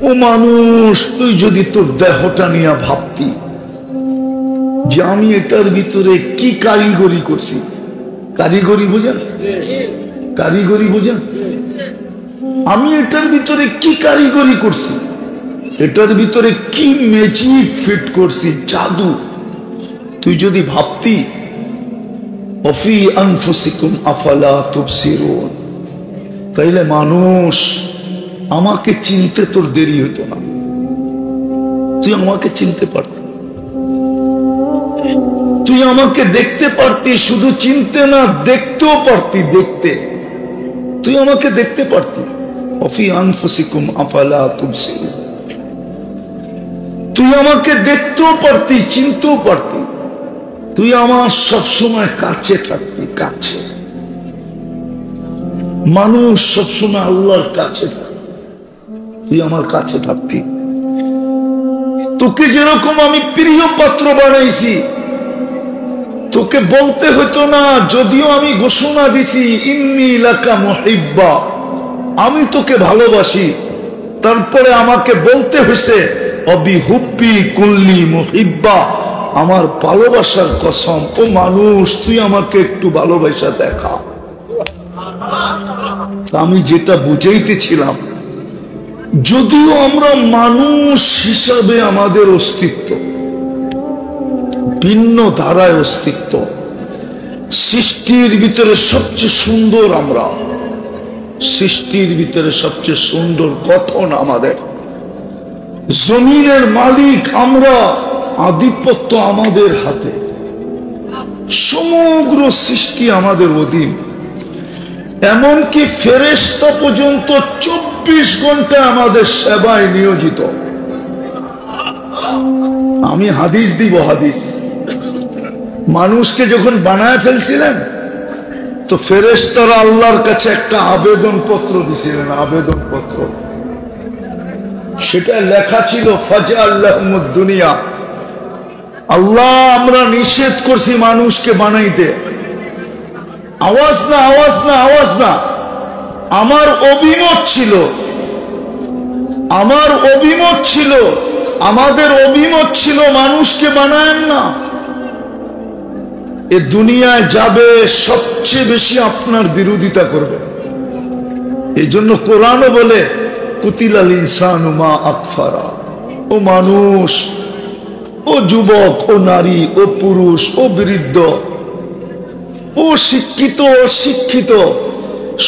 ও মানুষ, তুই যদি তোর দেহটা নিয়ে ভাবতি যে আমি এটার ভিতরে কি কারিগরি করছি। কারিগরি বোঝেন? কারিগরি বোঝেন? আমি এটার ভিতরে কি কারিগরি করছি, এটার ভিতরে কি ম্যাজিক ফিট করছি, জাদু। তুই যদি ভাবতি অফি আনফুসিকুম আফালা তুবসিরুন, তাইলে মানুষ আমাকে চিনতে তোর দেরি হতো না। তুই আমাকে চিনতে পারতি, তুই আমাকে দেখতে পারতি, শুধু চিনতে না দেখতেও পারতি। দেখতে তুই আমাকে দেখতে পারতি। অফি আনফুসিকুম আফালা তুবসিরুন, তুই আমাকে দেখতেও পারতি, চিনতেও পারতি। তুই আমার সবসময় কাছে থাকতি, কাছে। মানুষ সবসময় আল্লাহর কাছে থাকে, তুই আমার কাছে থাকতি। তোকে যেরকম আমি প্রিয় পাত্র বানাইছি, তোকে বলতে হতো না, যদিও আমি ঘোষণা দিছি ইন্নী লাকা মুহিব্বা, আমি তোকে ভালোবাসি, তারপরে আমাকে বলতে হয়েছে অবিহুব্বি কুল্লি মুহিব্বা, আমার ভালোবাসার কসম। ও মানুষ, তুই আমাকে একটু ভালোবাসা দেখা। আমি যেটা বুঝাইতেছিলাম, যদিও আমরা মানুষ হিসাবে আমাদের অস্তিত্ব ভিন্ন ধারায় অস্তিত্ব, সৃষ্টির ভিতরে সবচেয়ে সুন্দর আমরা, সৃষ্টির ভিতরে সবচেয়ে সুন্দর গঠন আমাদের, জমিনের মালিক আমরা, আধিপত্য আমাদের হাতে, সমগ্র সৃষ্টি আমাদের অধীন। এমনকি ফেরেশতা পর্যন্ত 24 ঘন্টা আমাদের সেবায় নিয়োজিত। আমি হাদিস দিব, হাদিস। মানুষকে যখন বানায় ফেলছিলেন, তো ফেরেশতারা আল্লাহর কাছে একটা আবেদন পত্র দিছিলেন, আবেদন পত্র। সেটা লেখা ছিল ফাজআল্লাহুমুদ দুনিয়া, আল্লাহ আমরা নিষেধ করছি মানুষকে বানাইতে। আওয়াজ না, আওয়াজ না, আওয়াজ না। আমার অভিমত ছিল, আমার অভিমত ছিল, আমাদের অভিমত ছিল মানুষকে বানায়েন না। এ দুনিয়ায় যাবে সবচেয়ে বেশি আপনার বিরোধিতা করবে। এই জন্য কোরআনও বলে কুতিলাল ইনসানু মা আকফারা। ও মানুষ, ও যুবক, ও নারী, ও পুরুষ, ও বৃদ্ধ, ও শিক্ষিত, অশিক্ষিত,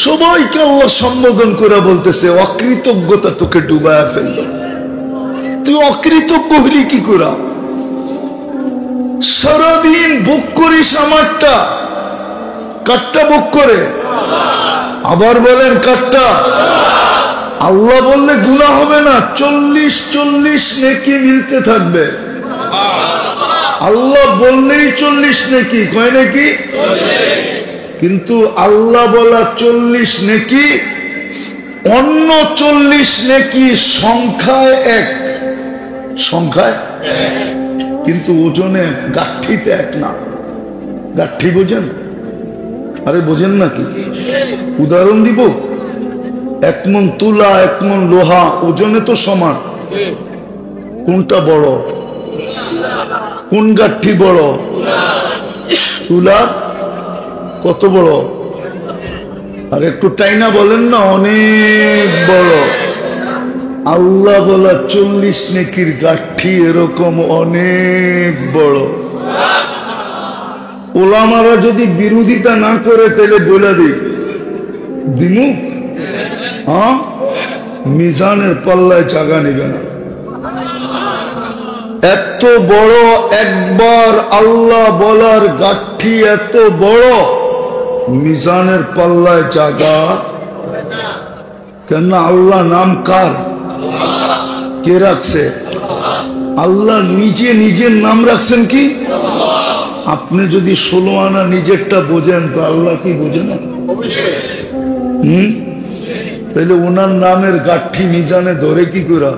সবাইকে আল্লাহ সম্বোধন করে বলতেছে অকৃতজ্ঞতা তোকে ডুবায়া ফেলল। তুই অকৃতজ্ঞ হলি কি করে? সারাদিন ভোগ করিস আমারটা, কাটটা ভোগ করে। আবার বলেন কাটটা। আল্লাহ বললে গুনাহ হবে না, 40 নেকি মিলতে থাকবে। আল্লাহ বললেই 40 নেকি, কয় নাকি? কিন্তু আল্লাহ বলা 40 নেকি, অন্য 40 নেকি সংখ্যায় এক, সংখ্যায় কিন্তু ওজনে গাঠিতে এক না। গাঠি বোঝেন? আরে বোঝেন নাকি? উদাহরণ দিব, 1 মণ তুলা, 1 মণ লোহা, ওজনে তো সমান। কোনটা বড়? কোন গাঠি বড়? তুলা। কত বড়? আর একটু টাইনা বলেন না, অনেক বড়। আল্লাহ বলা 40 নেকির গাঠি এরকম অনেক বড়। ওলামারা যদি বিরোধিতা না করে তাহলে বলে দিমু, হ্যাঁ, মিজানের পাল্লায় জায়গা নেবে না। এত বড় একবার আল্লাহ বলার গাঠি, এত বড়, মিজানের পাল্লায় জায়গা কেন? আল্লাহ নাম কার? কে রাখছে? আল্লাহ নিজে নিজের নাম রাখছেন কি? আপনি যদি 16 আনা নিজেরটা বোঝেন, তো আল্লাহ কি বোঝে না? তাহলে ওনার নামের গাঠি মিজানে ধরে কি করে?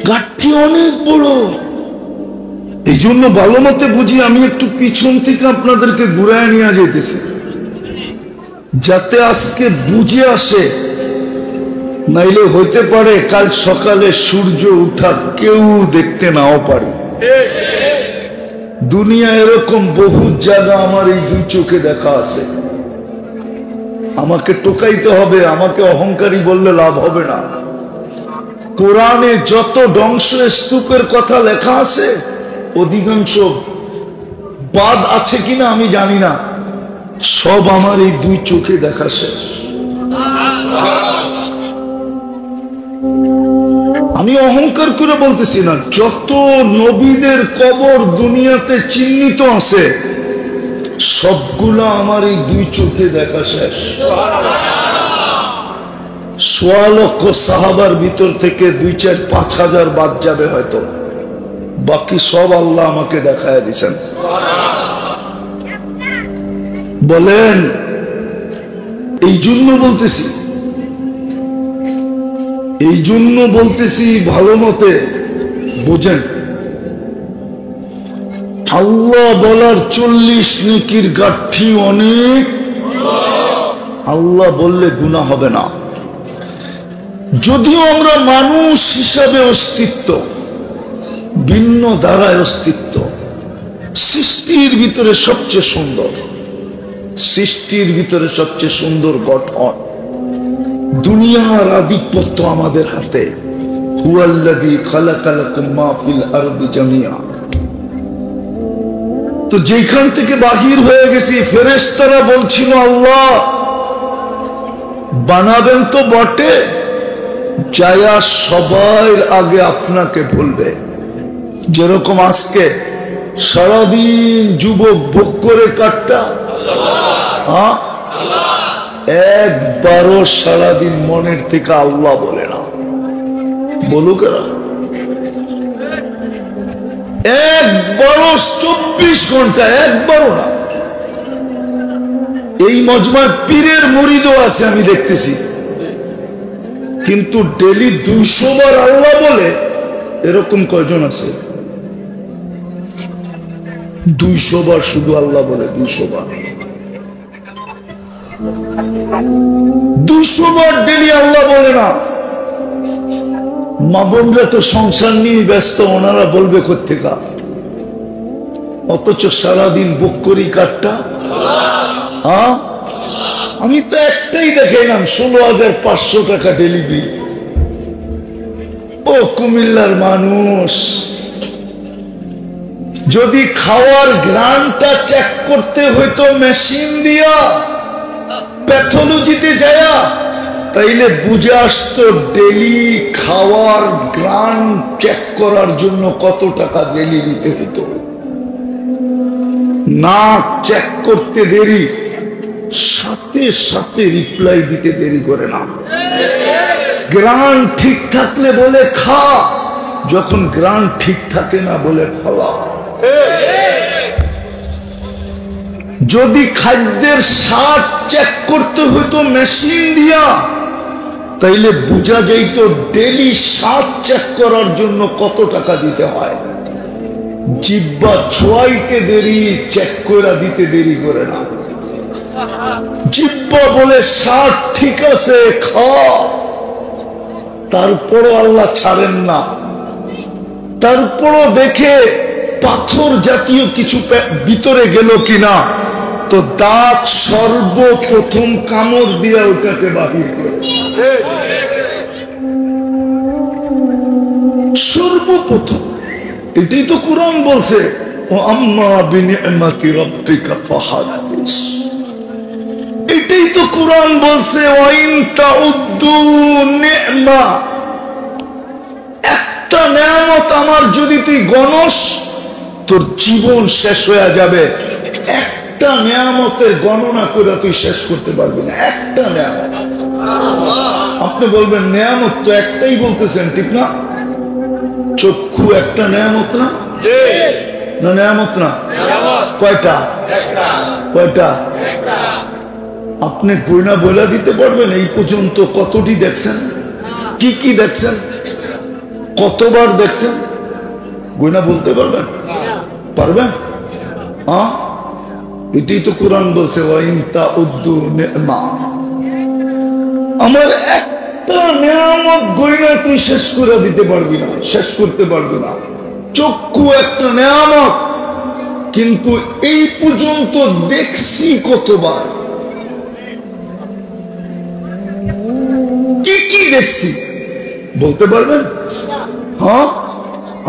গাঠি অনেক বড়। এই জন্য ভালো মতে বুঝি, আমি একটু পিছন থেকে আপনাদেরকে ঘুরায় নিয়ে যেতেছি, যাতে আজকে বুঝে আসে নাইলে হইতে পারে কাল সকালে সূর্য উঠা কেউ দেখতে নাও পারে। দুনিয়া এরকম বহু জায়গা আমার এই দুই চোখে দেখা আছে। আমাকে টোকাইতে হবে, আমাকে অহংকারী বললে লাভ হবে না। কোরআনে যত ধ্বংস স্তূপের কথা লেখা আছে অধিকাংশ বাদ আছে কিনা আমি জানি না, সব আমার এই দুই চোখে দেখা শেষ। আমি অহংকার করে বলতেছি না, যত নবীদের কবর দুনিয়াতে চিহ্নিত আছে সবগুলো আমার এই দুই চোখে দেখা শেষ। ১.৫ লক্ষ সাহাবার ভিতর থেকে ২-৪-৫ হাজার বাদ যাবে হয়তো, বাকি সব আল্লাহ আমাকে দেখায় দিছেন। বলেন এই জন্য বলতেছি, এই জন্য বলতেছি ভালো মতে বুঝেন। আল্লাহ বলার ৪০ নেকির গাঠি অনেক, আল্লাহ বললে গুনাহ হবে না। যদিও আমরা মানুষ হিসাবে অস্তিত্ব, ভিন্ন ধারায় অস্তিত্ব, সৃষ্টির ভিতরে সবচেয়ে সুন্দর, সৃষ্টির ভিতরে সবচেয়ে সুন্দর গঠন, দুনিয়ার আধিপত্য আমাদের হাতে। হুয়াল্লাযী খালাকা লাকুম মা ফিল আরদি জামিআ। তো যেখান থেকে বাহির হয়ে গেছি ফেরেশতারা বলছিল আল্লাহ বানাবেন তো বটে, যায়া সবার আগে আপনাকে বলবে। যেরকম আজকে সারাদিন যুবক ভোগ করে কাটটা, একবারও সারাদিন মনের থেকে আল্লাহ বলে না। বলুক একবারও ২৪ ঘন্টা একবারও না। এই মজমার পীরের মুরিদও আছে আমি দেখতেছি, কিন্তু ডেলি ২০০ বার আল্লাহ বলে এরকম কয়জন আছে? ২০০ বার শুধু আল্লাহ বলে, ২০০ বার, ২০০ বার ডেলি আল্লাহ বলে না। মা বোনরা তো সংসার নিয়ে ব্যস্ত, ওনারা বলবে কোত্থেকা? অথচ সারাদিন বুক করি কাটটা। আমি তো একটাই দেখাইলাম ১৬,৫০০ টাকা ডেলি বিল। ও কুমিল্লার মানুষ, যদি খাওয়ার গ্রানটা চেক করতে হইতো মেশিন দিয়া প্যাথোলজিতে যায়া, তাইলে বুঝে আসতো ডেলি খাওয়ার গ্রান চেক করার জন্য কত টাকা ডেলি দিতে হতো। নাক চেক করতে দেরি, সাথে সাথে রিপ্লাই দিতে দেরি করে না। গ্রান ঠিক থাকলে বলে খা, যখন গ্রান ঠিক থাকে না বলে খাওয়া। যদি খাদ্যের স্বাদ চেক করতে হতো মেশিন দিয়া, তাইলে বোঝা যাইত ডেলি স্বাদ চেক করার জন্য কত টাকা দিতে হয়। জিহ্বা ছোঁয়াইতে দেরি, চেক করে দিতে দেরি করে না। জিহ্বা বলে স্বাদ ঠিক আছে খা, তারপরও আল্লাহ ছাড়েন না। তারপরও দেখে পাথর জাতীয় কিছু ভিতরে গেল কিনা, তো দাঁত সর্বপ্রথম কামড় দিয়া ওটাকে বাহির করে। সর্বপ্রথম এটাই তো কোরআন বলছে, ও আম্মা বিনিআমাতি রাব্বিকা ফাহাদ্দিস। এটাই তো কোরআন বলছে, ওয়াইন তাউদ্দু নি'মা। একটা নেয়ামত আমার যদি তুই গণস, তোর জীবন শেষ হয়ে যাবে। একটা নেয়ামতের গণনা করে তুই শেষ করতে পারবি না। একটা নেয়ামত। আপনি বলবেন নেয়ামত তো একটাই বলতেছেন, ঠিক না? চক্ষু একটা নেয়ামত না? না নেয়ামত না? কয়টা? কয়টা? আপনি গয়না বইলা দিতে পারবেন এই পর্যন্ত কতটি দেখছেন? কি কি দেখছেন? কতবার দেখছেন? গয়না বলতে পারবেন? পারবেন? এটাই তো কোরআন বলছে, ওয়াইন তাউদ্দু নি'মা। আমার একটা একটা নিয়ামত গয়না তুই শেষ করে দিতে পারবি না, শেষ করতে পারবি না। চক্ষু একটা নিয়ামত, কিন্তু এই পর্যন্ত দেখছি কতবার, কি কি দেখছি বলতে পারবেন? হ্যাঁ,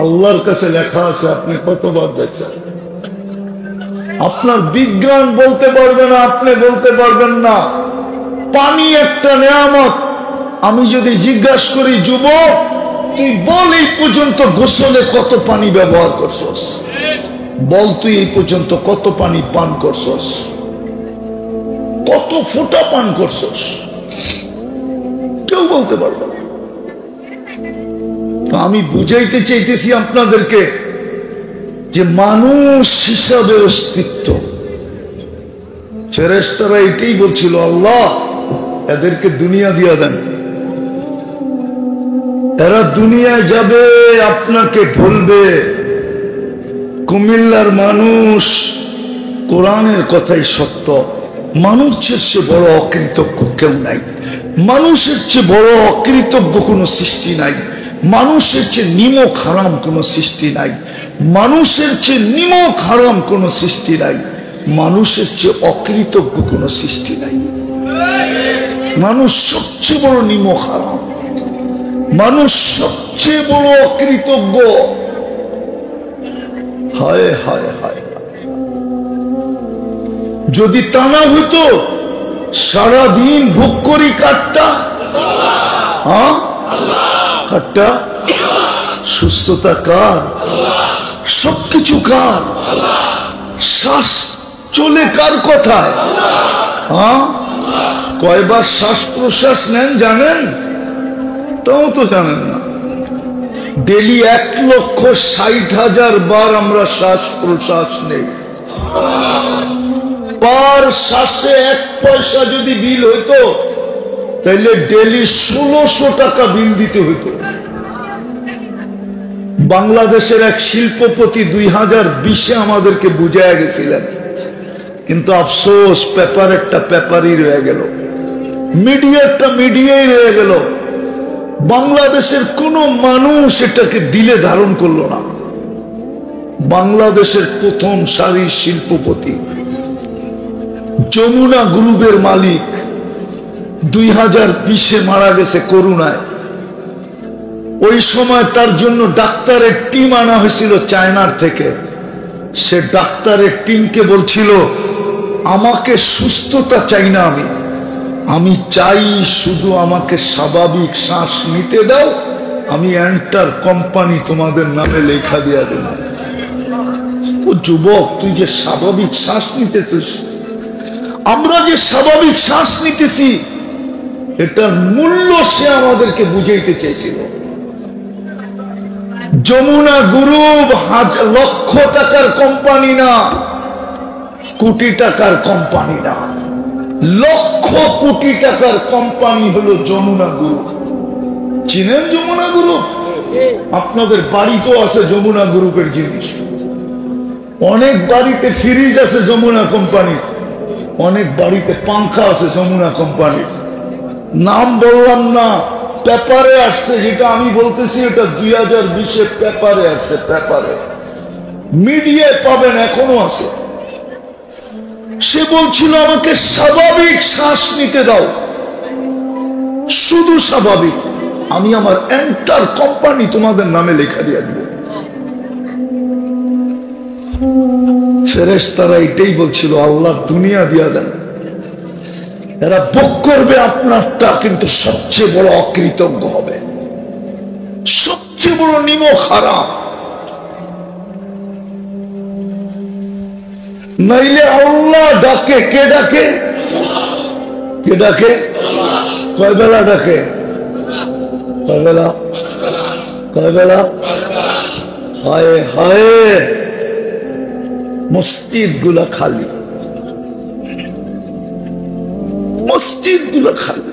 আল্লাহর কাছে লেখা আছে আপনি কতবার দেখছেন। আপনার বিজ্ঞান বলতে পারবে না, আপনি বলতে পারবেন না। পানি একটা নিয়ামত, আমি যদি জিজ্ঞাসা করি যুবক তুই বল এই পর্যন্ত গোসলে কত পানি ব্যবহার করছস, বল তুই এই পর্যন্ত কত পানি পান করছস, কত ফোঁটা পান করছস, কেউ বলতে পারবে না। আমি বুঝাইতে চাইতেছি আপনাদেরকে যে মানুষ হিসাবে অস্তিত্ব। ফেরেশতারা এটাই বলছিল, আল্লাহ এদেরকে দুনিয়া দিয়া দেন, এরা দুনিয়ায় যাবে, আপনাকে ভুলবে। কুমিল্লার মানুষ, কোরআনের কথাই সত্য, মানুষের চেয়ে বড় অকৃতজ্ঞ কেউ নাই, মানুষের চেয়ে বড় অকৃতজ্ঞ কোনো সৃষ্টি নাই, মানুষের চেয়ে নিমক হারাম কোনো সৃষ্টি নাই, মানুষের চেয়ে নিমক হারাম কোনো সৃষ্টি নাই, মানুষের চেয়ে অকৃতজ্ঞ কোনো সৃষ্টি নাই। মানুষ সবচেয়ে বড় নিমক হারাম, মানুষ সবচেয়ে বড় অকৃতজ্ঞ। হায় হায় হায়, যদি তা না হইতো সারাদিন ভোগ করি কাঠটা, হ্যাঁ কাঠটা, সুস্থতা কার, সবকিছু কার, শ্বাস চলে কার কথায়, হ্যাঁ কয়বার শ্বাস প্রশ্বাস নেন জানেন? তাও তো জানেন না। ডেলি 1,60,000 বার আমরা শ্বাস প্রশ্বাস নেই। পার শ্বাসে 1 পয়সা যদি বিল হইতো তাহলে ডেলি 1600 টাকা বিল দিতে হইতো। বাংলাদেশের এক শিল্পপতি 2020-এ আমাদেরকে বুঝাইয়া গেছিলেন, কিন্তু আফসোস পেপার একটা পেপারই রয়ে গেল, মিডিয়াটা মিডিয়াই রয়ে গেল। বাংলাদেশের কোন মানুষ এটাকে দিলে ধারণ করলো না। বাংলাদেশের প্রথম সারির শিল্পপতি, যমুনা গ্রুপের মালিক, 2020-এ মারা গেছে করোনায়। ওই সময় তার জন্য ডাক্তারের টিম আনা হয়েছিল চায়নার থেকে। সে ডাক্তারের টিমকে বলছিল, আমাকে সুস্থতা চাই না, আমি চাই শুধু আমাকে স্বাভাবিক শ্বাস নিতে দাও, আমি এন্টার কোম্পানি তোমাদের নামে লেখা দিয়া দেব। ও যুবক, তুই যে স্বাভাবিক শ্বাস নিতেছিস, আমরা যে স্বাভাবিক শ্বাস নিতেছি, এটার মূল্য সে আমাদেরকে বুঝাইতে চেয়েছিল। যমুনা গ্রুপ লক্ষ টাকার কোম্পানি না, কোটি টাকার কোম্পানি না, লক্ষ কোটি টাকার কোম্পানি হলো যমুনা গ্রুপ। চিনেন যমুনা গ্রুপ? আপনাদের বাড়িতেও আছে যমুনা গ্রুপের জিনিস, অনেক বাড়িতে ফ্রিজ আছে যমুনা কোম্পানির, অনেক বাড়িতে পাংখা আছে যমুনা কোম্পানির। নাম বললাম না, পেপারে আসছে, যেটা আমি বলতেছি এটা 2020-এ পেপারে আসছে, পেপারে মিডিয়ায় পাবেন, এখনো আছে। সে বলছিল আমাকে স্বাভাবিক শ্বাস নিতে দাও, শুধু স্বাভাবিক, আমি আমার এন্টার কোম্পানি তোমাদের নামে লেখা দিয়ে দিব। ফেরেশতারা এটাই বলছিল, আল্লাহ দুনিয়া দিয়া দেন, এরা ভোগ করবে আপনারটা, কিন্তু সবচেয়ে বড় অকৃতজ্ঞ হবে, সবচেয়ে বড় নিমক হারাম। নাইলে আল্লাহ ডাকে, কে ডাকে? কে ডাকে? কয় বেলা ডাকে? কয় বেলা? কয় বেলা? হায় হায়, মসজিদ গুলা খালি, মসজিদ গুলা খালি।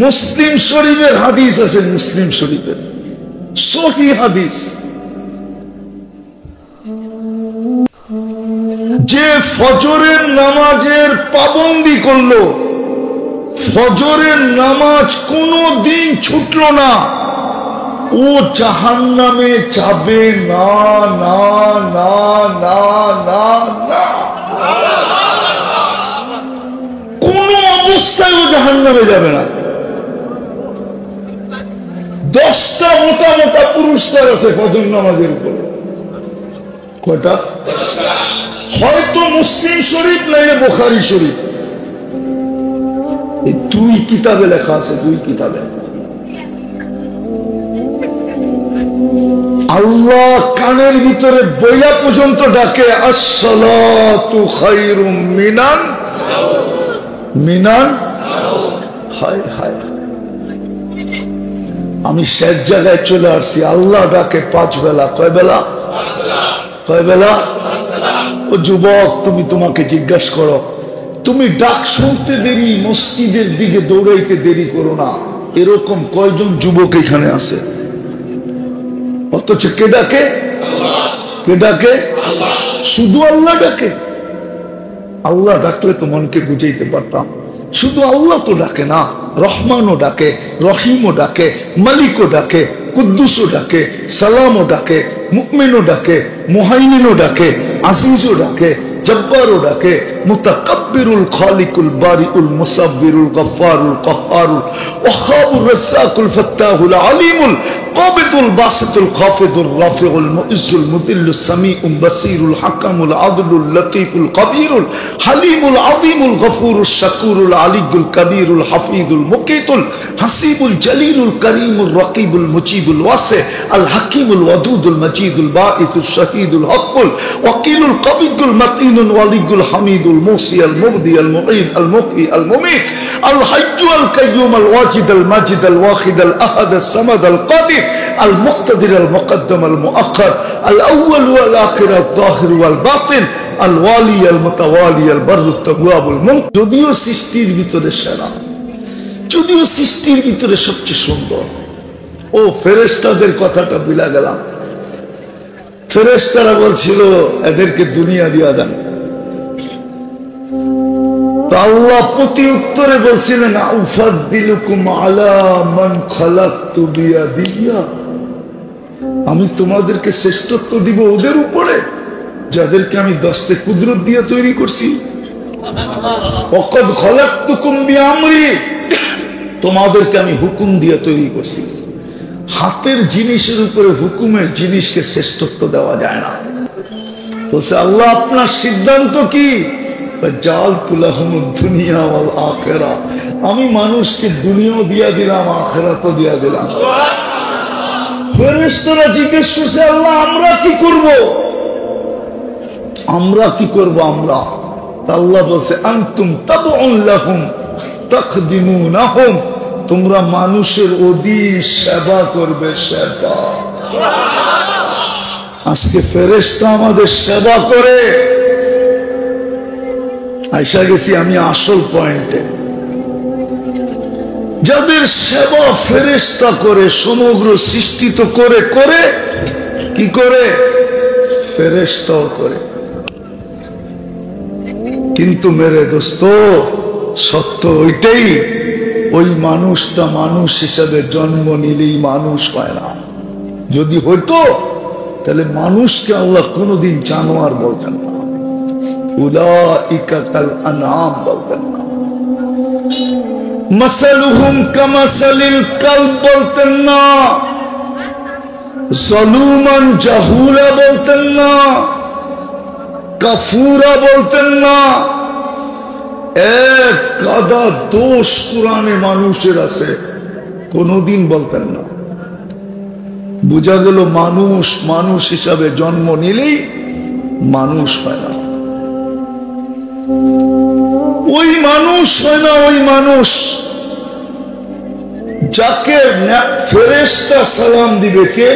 মুসলিম শরীফের হাদিস আছে, মুসলিম শরীফের সহিহ হাদিস, যে ফজরের নামাজের পাবন্দি করলো, ফজরের নামাজ কোনদিন ছুটলো না, ও জাহান্নামে যাবে না না না না না না, কোন অবস্থায় ও জাহান্নামে যাবে না। 10টা মোটা মোটা পুরস্কার আছে ফজর নামাজের উপরে। কয়টা? হয়তো মুসলিম শরীফ নাইলে বুখারী শরীফ, এই 2 কিতাবে লেখা আছে, 2 কিতাবে। আল্লাহ কানের ভিতরে বইয়া পর্যন্ত ডাকে, আসসালাতু খায়রুম মিনান মিনান। হায় হায়, আমি শেষ জায়গায় চলে আসছি। আল্লাহ ডাকে 5 বেলা। কয় বেলা? কয় বেলা? ও যুবক, তুমি তোমাকে জিজ্ঞাসা করো, তুমি ডাক শুনতে দেরি, মসজিদের দিকে দৌড়াইতে দেরি করো না। এরকম কয়জন যুবক এখানে আছে? অথচ কে ডাকে? কে ডাকে? শুধু আল্লাহ ডাকে। আল্লাহ ডাকলে তো মনকে বুঝাইতে পারতাম। শুধু আল্লাহ তো ডাকে না, রহমানও ডাকে, রহিমও ডাকে, মালিকও ডাকে, কুদ্দুসও ডাকে, সালামও ডাকে, মুমিনও ডাকে, মুহাইমিনও ডাকে, আজিজও ডাকে, জব্বারও ডাকে, মুতাকাব্বিরুল খালিকুল বারিউল মুসাব্বিরুল গফফারুল কাহ্হারুল ওয়াহাবুর রাজ্জাকুল ফাত্তাহুল আলিমুল কাবিদুল বাসিতুল খাফিদুর রাফিউল মুইজ্জুল মুদিল্লুস সামিউল বাসিরুল হাকামুল আদলুল লতীফুল কবীরুল হালিমুল আযীমুল গফুরুশ শাকুরুল আলিয়ুল কবীরুল হাফিজুল মুকিতুল হাসিবুল জলিলুল করিমুল রকিবুল মুজিবুল ওয়াসি আল হাকিমুল ওয়াদুদুল মজিদুল বাঈসুশ শাহীদুল হকুল ওয়াকিলুল কবিদুল মতিনুল ওয়ালিয়ুল হামিদুল মুসি আল মুবদি আল মুঈদ আল মুহয়ি আল মুমীত আল হাইয়্যু আল কাইয়্যুম আল ওয়াজিদ আল মাজিদ আল ওয়াহিদ আল আহাদ আস সামাদ আল কাদির المقتدر المقدم المؤخر الأول والآخر الظاهر والباطن الوالي المتوالي البر التواب المنتقم। যদিও সৃষ্টির ভিতরে সেরা, যদিও সৃষ্টির ভিতরে সবচেয়ে সুন্দর। ও ফেরেশতাদের কথাটা ভুলে গেলাম। ফেরেশতারা বলছিল এদেরকে দুনিয়া দিয়া দেন, তো আল্লাহ প্রতি উত্তরে বলছিলেন, আউফাদ্দিলুকুম আলা মান খালাকতু বিয়াদিয়া, আমি তোমাদেরকে শ্রেষ্ঠত্ব দিব ওদের উপরে যাদেরকে আমি দস্তে কুদরত দিয়ে তৈরি করছি। ওয়াকাদ খালাকতুকুম বিআমরি, তোমাদেরকে আমি হুকুম দিয়ে তৈরি করছি। হাতের জিনিসের উপরে হুকুমের জিনিসকে শ্রেষ্ঠত্ব দেওয়া যায় না। বলছে আল্লাহ আপনার সিদ্ধান্ত কি? আমি মানুষকে দুনিয়াও দিয়া দিলাম, আখিরাতও দিয়া দিলাম। ফেরেশতারা জিজ্ঞেস করছে আল্লাহ আমরা কি করব? আমরা কি করব? আমরা আল্লাহ বলছে আনতুম তাবউন লাহুম তাখদিমুনাহুম, তোমরা মানুষের অধীন সেবা করবে। সেবা। আজকে ফেরেশতা আমাদের সেবা করে। আইসা গেছি আমি আসল পয়েন্টে। যাদের সেবা ফেরেশতা করে, সমগ্র সৃষ্টি তো করে, করে কি করে? ফেরেশতাও করে। কিন্তু মেরে দোস্ত, সত্য ওইটাই, ওই মানুষটা মানুষ হিসাবে জন্ম নিলেই মানুষ হয় না। যদি হইতো তাহলে মানুষকে আল্লাহ কোনদিন জানোয়ার বলতেন না, উলাইকা কাল আনআম বলতেন না, মাসালুহুম কামাসালিল কালব বলতেন না, যালুমান জাহুলা বলতেন না, কাফুরা বলতেন না। এক গাদা দোষ কোরআনে মানুষের আছে, কোনদিন বলতেন না। বোঝা গেল মানুষ মানুষ হিসাবে জন্ম নিলেই মানুষ হয় না। ওই মানুষ হয় না, ওই মানুষ যাকে ফেরেশতা সালাম দিবে। কে?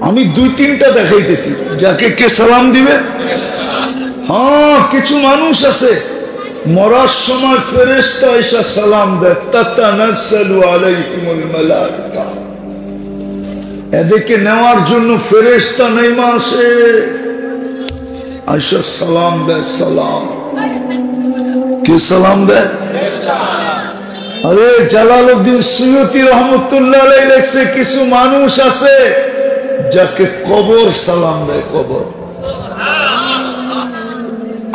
আমি 2-3টা দেখাইতেছি যাকে কে সালাম দিবে। হ্যাঁ, কিছু মানুষ আছে মরার সময় ফেরেশতা এসে সালাম দেয়, তাতানাজ্জালু আলাইহিমুল মালায়েকা, এদেরকে নেওয়ার জন্য ফেরেশতা নেমে আসে, আয়েশা সালাম দেয়। সালাম কে সালাম দেয়? আরে জালালউদ্দিন সুয়ুতী রহমতুল্লাহ আলাইহি লেখছে কিছু মানুষ আছে যাকে কবর সালাম দেয়। কবর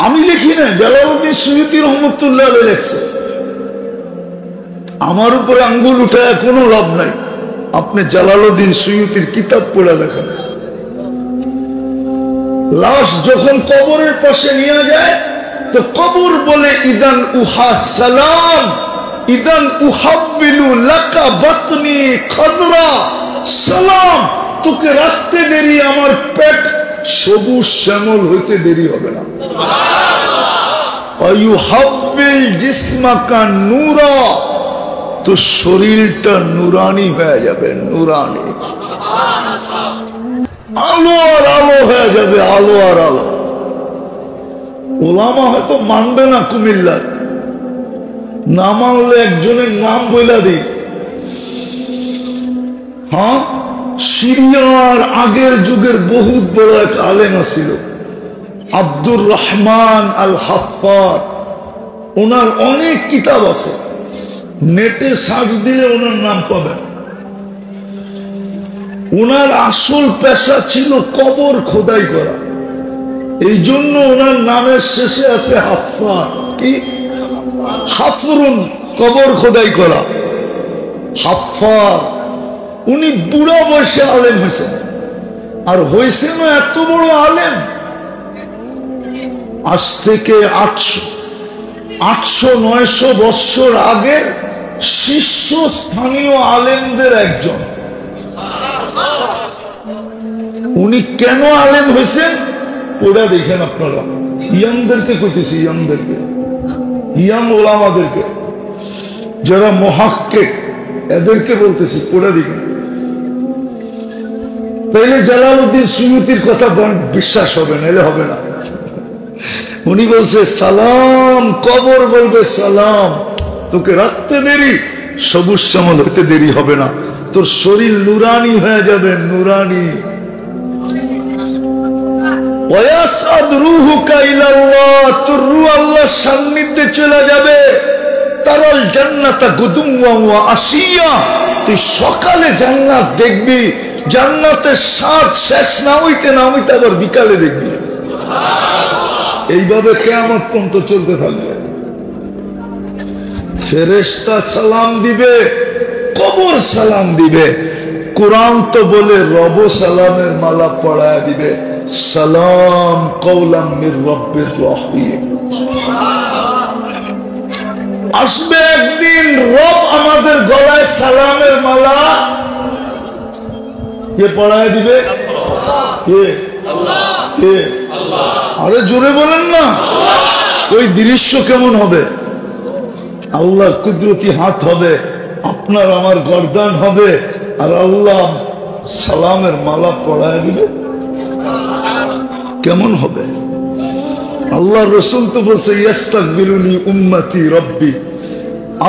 আমি লিখি না, জালালউদ্দিন সুয়ুতী রহমতুল্লাহ আলাইহি লেখছে। আমার উপরে আঙ্গুল উঠায় কোনো লাভ নাই, আপনি জালালউদ্দিন সুয়ুতীর কিতাব পড়ে দেখেন। লাশ যখন কবরের পাশে নিয়ে যায় তো কবর বলে ইদান উহা সালাম, ইদান উহাব্বিলু লাকা বাতনি খাদরা সালাম, তোকে রাখতে দেরি, আমার পেট সবুজ শ্যামল হইতে দেরি হবে না। আয়ুহাব্বিল জিসমাকা নূরা, তো শরীরটা নুরানি হয়ে যাবে, নুরানি, আলো আর আলো হয়ে যাবে, আলো আর আলো। ওলামা হয়তো মানবে না কুমিল্লার, না মানলে একজনের নাম বইলা দিই। হ্যাঁ, সিরিয়ার আগের যুগের বহুত বড় এক আলেম ছিল আব্দুর রহমান আল হাফফার। ওনার অনেক কিতাব আছে, নেটে সার্চ দিলে ওনার নাম পাবেন। ওনার আসল পেশা ছিল কবর খোদাই করা, এই জন্য ওনার নামের শেষে আছে হাফফার। কি? হাফরুন, কবর খোদাই করা, হাফফার। উনি বুড়া বয়সে আলেম হয়েছেন, আর হয়েছেন এত বড় আলেম, আজ থেকে 800-900 বছর আগে শীর্ষস্থানীয় আলেমদের একজন। উনি কেন আলেম হয়েছেন ওটা দেখেন আপনারা। ইয়াংদেরকে কইতেছি, ইয়াংদেরকে, ইয়াং ওলামাদেরকে, যারা মুহাক্কিক, এদেরকে বলতেছি, ওটা দেখেন। তাইলে জালালউদ্দিন সুয়ুতীর কথা বিশ্বাস হবে না, এলে হবে না। উনি বলছে সালাম, কবর বলবে সালাম, তোকে রাখতে দেরি, সবুজ শ্যামল হইতে দেরি হবে না, তোর শরীর নুরানি হয়ে যাবে, নুরানি। ওয়াসাদ রূহুকা ইলাল্লাহ, তোর রূহ আল্লাহর সান্নিধ্যে চলে যাবে। তারাল জান্নাতা গুদুওয়া ওয়া আশিয়া, তুই সকালে জান্নাত দেখবি, জান্নাতের স্বাদ শেষ না হইতে না হইতে আবার বিকালে দেখবি। এইভাবে কিয়ামত পর্যন্ত চলতে থাকবে। ফেরেশতা সালাম দিবে, কবর সালাম দিবে, কোরআন তো বলে রব সালামের মালা পড়ায় দিবে, সালাম কওলাম মির রাব্বির রহিম। আসবে একদিন রব আমাদের গলায় সালামের মালা কে পড়ায় দিবে? কে? কে? আরে জোরে বলেন না। ওই দৃশ্য কেমন হবে? আল্লাহর কুদরতি হাত হবে, আপনার আমার গর্দান হবে, আর আল্লাহ সালামের মালা পড়ায় দিবে। কেমন হবে? আল্লাহ রসুল তো বলছে ইস্তাকবিলুনি উম্মতি রব্বি,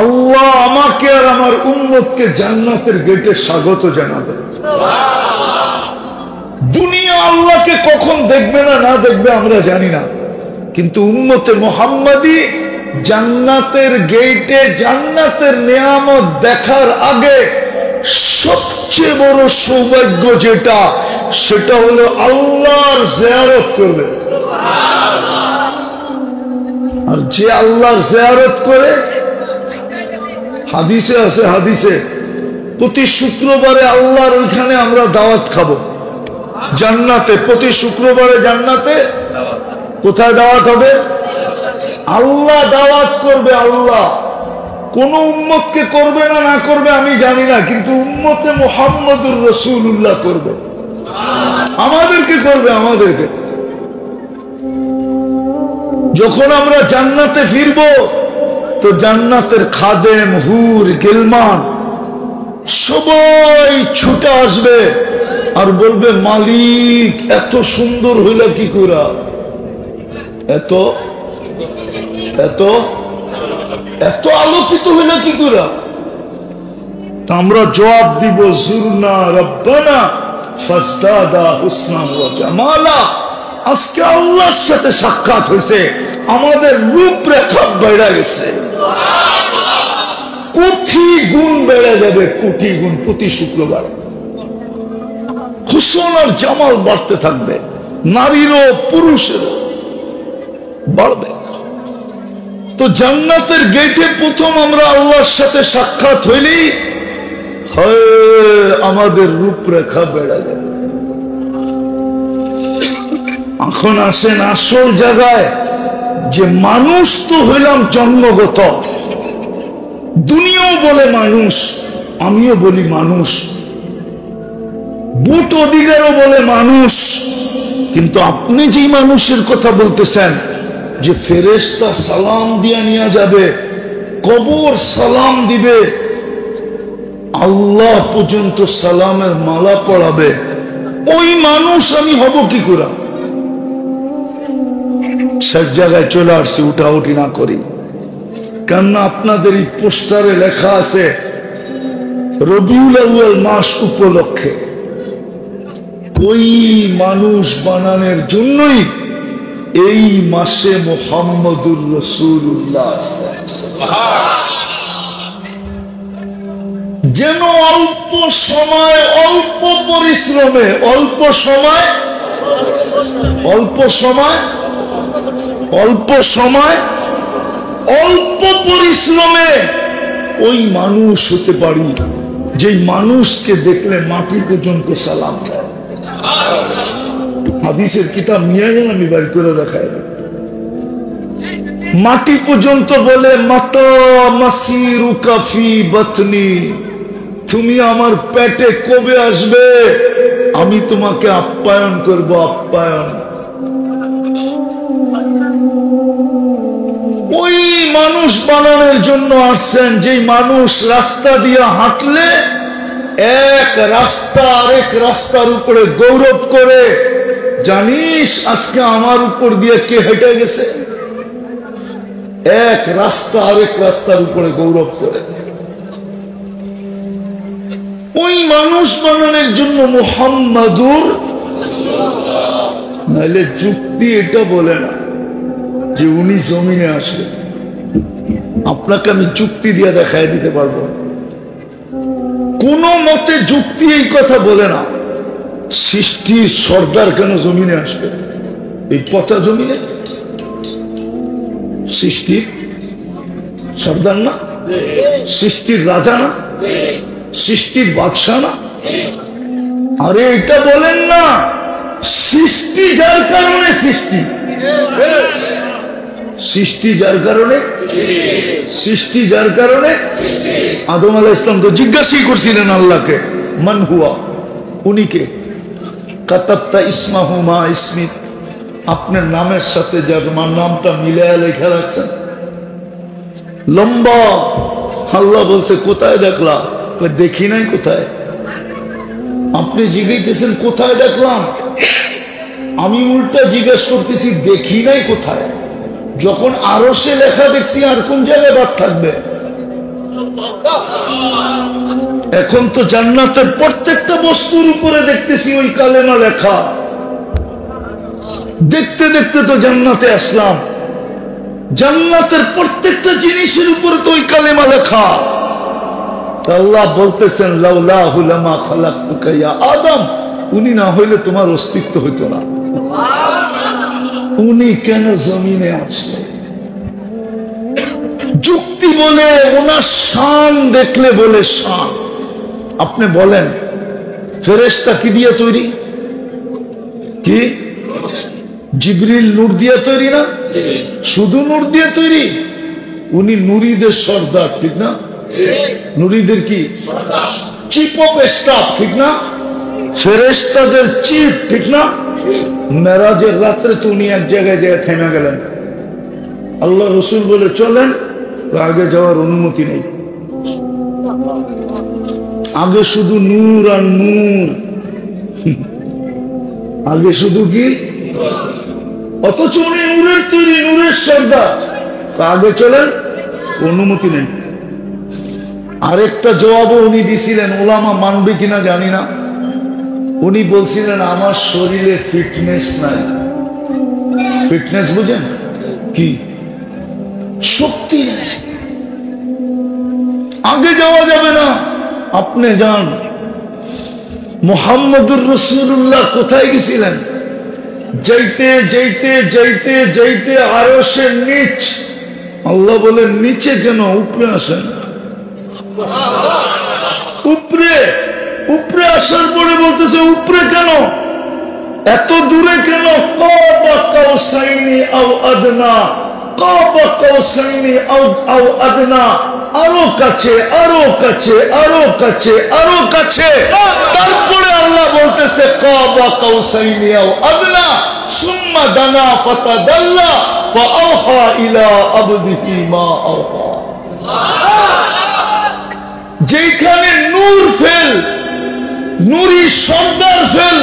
আল্লাহ আমাকে আর আমার উম্মতকে জান্নাতের গেটে স্বাগত জানাবে। দুনিয়া আল্লাহকে কখন দেখবে না না দেখবে আমরা জানি না, কিন্তু উম্মতে মুহাম্মাদি জান্নাতের গেটে জান্নাতের নিয়ামত দেখার আগে সবচেয়ে বড় সৌভাগ্য যেটা, সেটা হলো আল্লাহর জিয়ারত করবে। আর যে আল্লাহর জিয়ারত করে, হাদিসে আছে, হাদিসে প্রতি শুক্রবারে আল্লাহর ওইখানে আমরা দাওয়াত খাবো জান্নাতে। প্রতি শুক্রবারে জান্নাতে কোথায় দাওয়াত হবে? আল্লাহ দাওয়াত করবে। আল্লাহ কোন উম্মতকে করবে না না করবে আমি জানি না, কিন্তু উম্মতে মুহাম্মদুর রাসূলুল্লাহ করবে, আমাদেরকে করবে, আমাদেরকে। যখন আমরা জান্নাতে ফিরবো তো জান্নাতের খাদেম, হুর, গিলমান সবাই ছুটে আসবে আর বলবে মালিক এত সুন্দর হইল কি করে, এত এত এত আলোকিত হইল কি করে? আমরা জবাব দিব যুরনা রব্বানা ফাজদাদা হুসনান ওয়া জামালা। আজকে আল্লাহর সাথে সাক্ষাৎ হয়েছে, আমাদের রূপরেখা বেড়ে গেছে, কোটি গুণ বেড়ে যাবে, কোটি গুণ প্রতি শুক্রবার। হুসন আর জামাল বাড়তে থাকবে, নারীরও পুরুষেরও বাড়বে। তো জান্নাতের গেটে প্রথম আমরা আল্লাহর সাথে সাক্ষাৎ হইলেই হয় আমাদের রূপরেখা বেড়ে যাবে। এখন আসেন আসল জায়গায়, যে মানুষ তো হইলাম জন্মগত, দুনিয়াও বলে মানুষ, আমিও বলি মানুষ, ভোট অধিকারও বলে মানুষ। কিন্তু আপনি যে মানুষের কথা বলতেছেন, যে ফেরেশতা সালাম দিয়ে নিয়ে যাবে, কবর সালাম দিবে, আল্লাহ পর্যন্ত সালামের মালা পড়াবে, ওই মানুষ আমি হব কি করে? সব জায়গায় চলে আসছি, উঠাউঠি না করি, কেননা আপনাদের এই পোস্টারে লেখা আছে রবিউল আউয়াল মাস উপলক্ষে। ওই মানুষ বানানোর জন্যই এই মাসে মুহাম্মদুর রাসূলুল্লাহ যেন অল্প সময়, অল্প পরিশ্রমে, অল্প সময়, অল্প সময়, অল্প সময়, অল্প পরিশ্রমে ওই মানুষ হতে পারি, যে মানুষকে দেখলে মাটি পর্যন্ত সালাম দেয়। হাদিসের কিতাব নিয়ে গেল, আমি বাইর করে দেখাই, মাটি পর্যন্ত বলে মাতা মাসিরুকা ফি বাতনি, তুমি আমার পেটে কবে আসবে, আমি তোমাকে আপ্যায়ন করব, আপ্যায়ন। ওই মানুষ বানানোর জন্য আসছেন, যে মানুষ রাস্তা দিয়ে হাঁটলে এক রাস্তা আরেক রাস্তার উপরে গৌরব করে, জানিস আজকে আমার উপর দিয়ে কে হেঁটে গেছে, এক রাস্তা আরেক রাস্তার উপরে গৌরব করে। ওই মানুষ বানানোর জন্য মুহাম্মাদুর, নাহলে যুক্তি এটা বলে না যে উনি জমিনে আসবে। আপনাকে আমি যুক্তি দিয়ে দেখাই দিতে পারবো, কোন মতে যুক্তি এই কথা বলে না। সৃষ্টির সর্দার কেন জমিনে আসবে? এই পচা জমিনে সৃষ্টির সর্দার না, সৃষ্টির রাজা না, সৃষ্টির বাদশা না? আরে এটা বলেন না, সৃষ্টি যার কারণে সৃষ্টি, সৃষ্টি যার কারণে, সৃষ্টি যার কারণে। আদম আলাইহিস সালাম তো জিজ্ঞাসাই করছিলেন আল্লাহকে, মান হুয়া, উনি কে? কাতাবতা ইসমাহু মা ইসমি, আপনার নামের সাথে যার নামটা মিলায়া লেখা রাখছেন। লম্বা, আল্লাহ বলছে কোথায় দেখলা? দেখি নাই। কোথায়? আপনি জিজ্ঞেসেন কোথায় দেখলাম, আমি উল্টা জিজ্ঞেস করতেছি দেখি নাই কোথায়। যখন আরশে লেখা দেখছি, আর কোন জায়গায় বাদ থাকবে? এখন তো জান্নাতের প্রত্যেকটা বস্তুর উপরে দেখতেছি ওই কালেমা লেখা। দেখতে দেখতে তো জান্নাতে আসলাম, জান্নাতের প্রত্যেকটা জিনিসের উপরে তো ওই কালেমা লেখা। আল্লাহ বলতেছেন লাউলাহু লামা খালাকতুকা ইয়া আদম, উনি না হইলে তোমার অস্তিত্ব হইতো না। উনি কেন জমিনে আসলেন? যুক্তি বলে, ওনার শান দেখলে বলে শান। আপনি বলেন ফেরেশতা কি দিয়ে তৈরি? কি জিবরিল নূর দিয়ে তৈরি না? শুধু নূর দিয়ে তৈরি? উনি নুরীদের সর্দার, ঠিক না? নুরীদের কি চিফ অফ স্টাফ, ঠিক না? ফেরেশতাদের চিফ, ঠিক না? মেরাজের রাত্রে তো উনি এক জায়গায় থেমে গেলেন। আল্লাহ রসুল বলে চলেন, আগে যাওয়ার অনুমতি নেই। আগে শুধু নূর আর নূর, আগে শুধু কি, অথচ উনি নূরের তৈরি, নূরের সর্দার, আগে চলেন, অনুমতি নেই। আরেকটা জবাবও উনি দিছিলেন, ওলামা মানবে কিনা জানি না। উনি বলছিলেন আমার শরীরে ফিটনেস নাই। ফিটনেস বুঝেন কি? কি শক্তি নেই, আগে যাওয়া যাবে না। আপনি যান, মুহাম্মদুর রাসূলুল্লাহ কোথায় গেছিলেন? যাইতে যাইতে যাইতে যাইতে আরশের নিচ, আল্লাহ বলেন নিচে কেন, উপরে আসেন। উপরে উপরে আসার পরে বলতেছে উপরে কেন, এত দূরে কেন? কাবা কাউসাইনি আও আদনা, কাবা কাউসাইনি আও আদনা, আরো কাছে আরো কাছে আরো কাছে আরো কাছে। তারপরে আল্লাহ বলতেছে কাবা কাউসাইনি আও আদনা সুম্মা দানা ফাতাদাল্লা ফাআওহা ইলা আবদিহি মা আওহা। যেখানে নূর ফেল, নূরি সর্দার ফেল,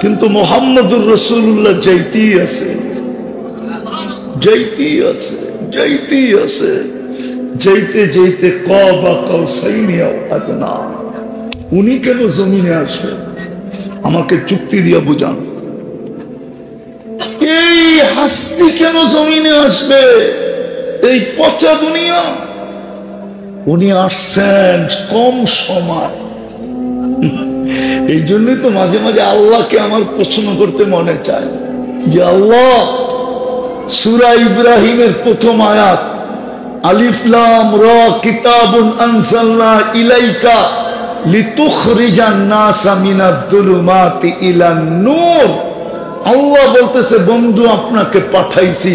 কিন্তু মুহাম্মদুর রাসূলুল্লাহ যাইতেই আছে, যাইতেই আছে, যাইতেই আছে। যাইতে যাইতে কাবা কাউসাইনি আও আদনা। উনি কেন জমিনে আসবে? আমাকে চুক্তি দিয়া বুঝান, এই হাস্তি কেন জমিনে আসবে? এই পচা দুনিয়া। উনি আসছেন কম সময়। এই জন্যই তো মাঝে মাঝে আল্লাহকে আমার প্রশ্ন করতে মনে চায় যে আল্লাহ, সূরা ইব্রাহিমের প্রথম আয়াত, আলিফ লাম রা কিতাবুন আনজালনা ইলাইকা লিতুখরিজান নাসা মিনাজ যুলুমাতি ইলান নূর। আল্লাহ বলতেছে বন্ধু, আপনাকে পাঠাইছি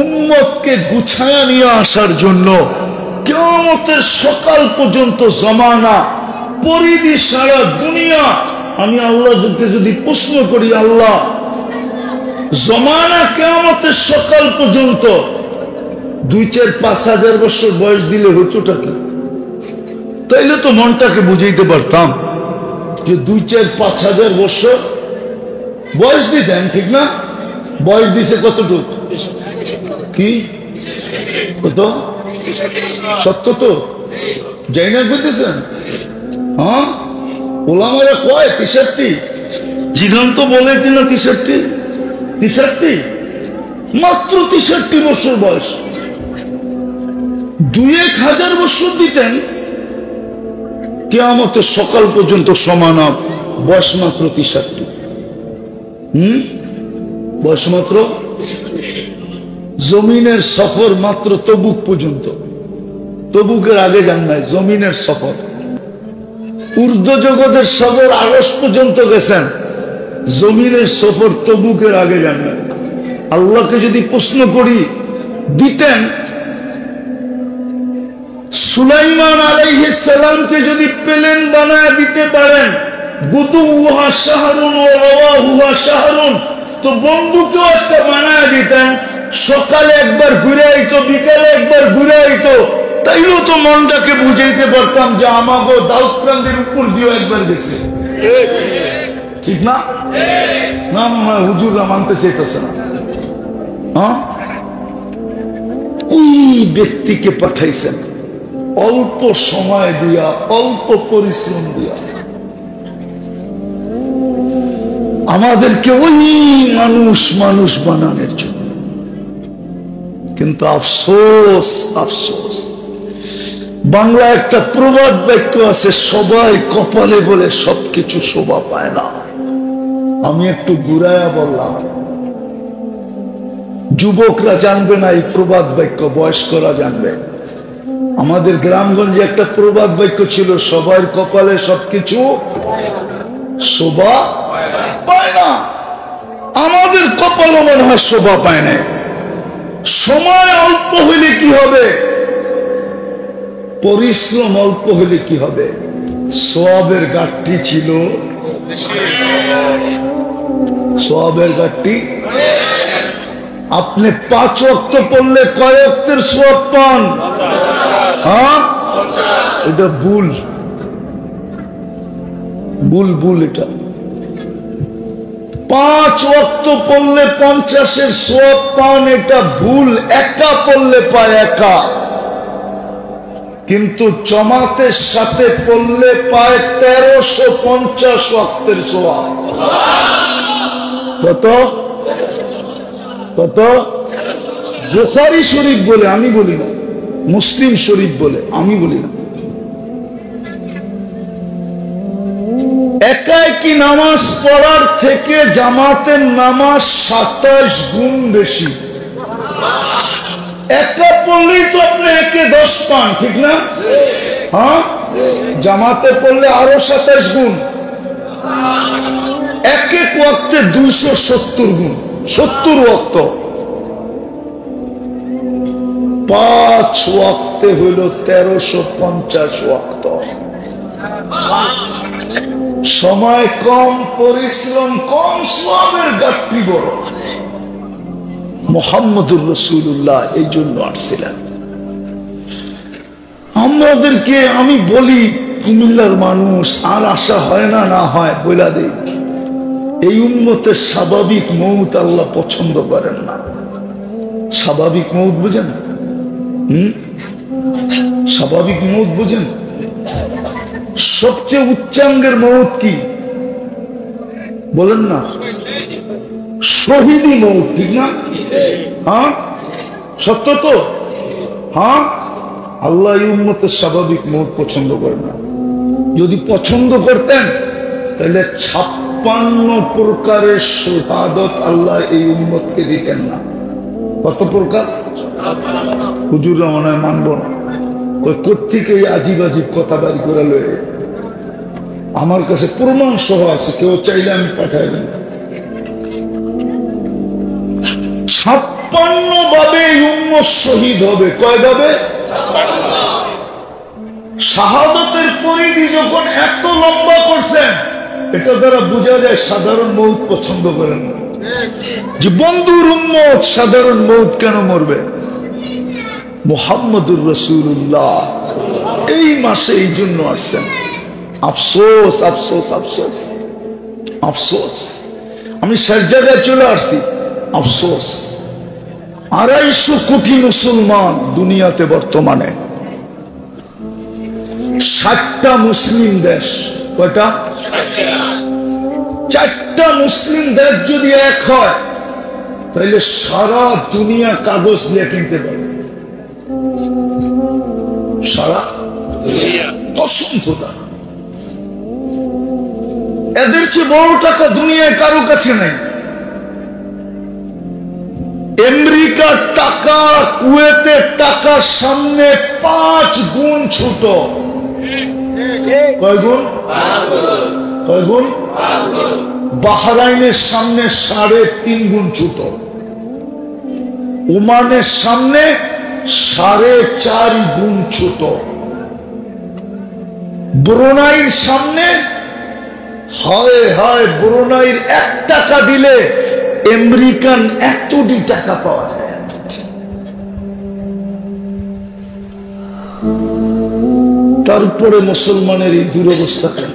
উম্মতকে গুছায়া নিয়ে আসার জন্য। কিয়ামতের সকাল পর্যন্ত জমানা, পরিধি সারা দুনিয়া। আমি আল্লাহকে যদি প্রশ্ন করি, আল্লাহ জমানা কিয়ামতের সকাল পর্যন্ত 2-4-5 বছর বয়স দিলে হতোটা কি? তাইলে তো মনটাকে বুঝাইতে পারতাম যে 2-4-5 বছর বয়স দিতেন, ঠিক না? বয়স দিছে কতটুকু? কি কত? 70 তো যাই না বুঝতেছেন? হ্যাঁ, ওলামারা কয় 63, জিগান তো বলে কিনা 63, মাত্র 63 বছর বয়স। 2-1000 বছর দিতেন, কিয়ামতের সকাল পর্যন্ত সমান বয়স মাত্র 63। বয়স মাত্র। জমিনের সফর মাত্র তবুক পর্যন্ত, তবুকের আগে যান নাই। জমিনের সফর, ঊর্ধ্ব জগতের সফর আগস্ট পর্যন্ত গেছেন, জমিনের সফর তবুকের আগে যান নাই। আল্লাহকে যদি প্রশ্ন করি, দিতেন। সুলাইমান আলাইহিস সালামকে যদি প্লেন বানায় দিতে পারেন, গুদুহা শাহরুন ওয়া রাওয়াহুহা শাহরুন, তো বন্ধুকেও একটা বানায় দিতেন। সকালে একবার ঘুরে আইতো, বিকালে একবার ঘুরে আইতো, তাইলেও তো মনটাকে বুঝাইতে পারতাম যে আমাকে দাউদকান্দির উপর দিয়েও একবার গেছে, ঠিক না? না, হুজুররা মানতে চাইতেছে না। ওই ব্যক্তিকে পাঠাইছেন অল্প সময় দিয়া, অল্প পরিশ্রম দিয়া, আমাদেরকে ওই মানুষ মানুষ বানানোর জন্য। কিন্তু আফসোস, আফসোস, বাংলা একটা প্রবাদ বাক্য আছে, সবাই কপালে বলে সবকিছু শোভা পায় না। আমি একটু ঘুরাইয়া বললাম, যুবকরা জানবে না এই প্রবাদ বাক্য, বয়স্করা জানবে। আমাদের গ্রামগঞ্জে একটা প্রবাদ বাক্য ছিল, সবার কপালে সবকিছু শোভা পায় না। আমাদের কপালও মনে হয় শোভা পায় না। সময় অল্প হইলে কি হবে, পরিশ্রম অল্প হইলে কি হবে? সওয়াবের ঘাটতি ছিল, সওয়াবের ঘাটতি। আপনি 5 ওয়াক্ত পড়লে কয় ওয়াক্তের সওয়াব পান? হ্যাঁ, এটা ভুল, ভুল, ভুল। এটা 5 ওয়াক্ত পড়লে 50-এর সওয়াব পান, এটা ভুল। একা পড়লে পায়, একা। কিন্তু জামাতের সাথে পড়লে পায় 1350 ওয়াক্তের সওয়াব। কত? কত? বুখারী শরীফ বলে, আমি বলি না। মুসলিম শরীফ বলে, আমি বলি না। একাকী নামাজ পড়ার থেকে জামাতের নামাজ 27 গুণ বেশি। একা পড়লেই তো আপনি 10 পান, ঠিক না? হ্যাঁ, জামাতে পড়লে আরো 27 গুণ। এক ওয়াক্তে 270 গুণ, 70 ওয়াক্ত। 5 ওয়াক্তে হইল 1350 ওয়াক্ত। সময় কম, পরিশ্রম কম, সওয়াবের ঘাটতি বড়। মুহাম্মদুর রাসূলুল্লাহ এই জন্য আসছিলেন। আমাদেরকে আমি বলি, কুমিল্লার মানুষ আর আশা হয় না, না হয় বইলা দেই, এই উম্মতের স্বাভাবিক মৌত আল্লাহ পছন্দ করেন না। স্বাভাবিক মৌত বুঝেন? স্বাভাবিক মৌত বুঝেন? সবচেয়ে উচ্চাঙ্গের মৌত কি বলেন না? শহীদি মৌত, ঠিক না? হ্যাঁ, সত্য তো? হ্যাঁ, আল্লাহ এই উম্মতের স্বাভাবিক মৌত পছন্দ করেন না। যদি পছন্দ করতেন তাহলে 56 প্রকারের শাহাদাত আল্লাহ এই উম্মতকে দিতেন না। কত প্রকার? হুজুররা মনে হয় মানব না। ওই কোত্থেকে এই আজিব আজিব কথা বাড়ি করে লয়ে, আমার কাছে প্রমাণ সহ আছে, কেউ চাইলে আমি পাঠাই দেব। 56 ভাবে উম্মত শহীদ হবে। কয় ভাবে? শাহাদাতের পরিধি যখন এত লম্বা করছেন, এটা দ্বারা বোঝা যায় সাধারণ মৌত পছন্দ করেন না। যে বন্ধুর উম্মত সাধারণ মৌত কেন মরবে? মুহাম্মদুর রাসূলুল্লাহ এই মাসে এই জন্য আসছেন। আফসোস, আফসোস, আফসোস, আফসোস, আমি সব জায়গায় চলে আসছি। আফসোস, 250 কোটি মুসলমান দুনিয়াতে বর্তমানে, 60টা মুসলিম দেশ। কয়টা? 4টা মুসলিম দেশ যদি এক হয় তাহলে সারা দুনিয়া কাগজ দিয়ে কিনতে পারে। সারা অসংখ্য টাকা, এদের চেয়ে বড় টাকা দুনিয়ায় কারো কাছে নাই। আমেরিকার টাকা কুয়েতের টাকার সামনে 5 গুণ ছোট। কয় গুণ? 5 গুণ। বাহরাইনের সামনে 3.5 গুণ ছোট। ওমানের সামনে 4.5 গুণ ছোট। ব্রুনাইর সামনে, হায় হায়, ব্রুনাইর 1 টাকা দিলে আমেরিকান এতটি টাকা পাওয়া যায়। তারপরে মুসলমানের এই দুরবস্থা কেন?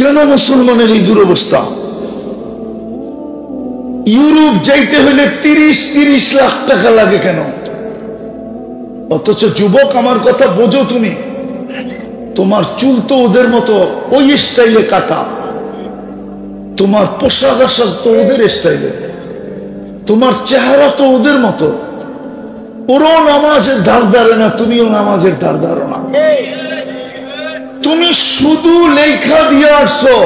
কেন মুসলমানের এই দুরবস্থা? ইউরোপ যাইতে হলে 30 লাখ টাকা লাগে কেন? অথচ যুবক, আমার কথা বোঝো তুমি, তোমার চুল তো ওদের মতো ওই স্টাইলে কাটা, তোমার পোশাক আশাক তো ওদের স্টাইলে, তোমার চেহারা তো ওদের মতো। ওরাও নামাজের ধার ধারে না, তুমিও নামাজের ধার ধারো না। তুমি শুধু লেখা দিয়ে আসছো,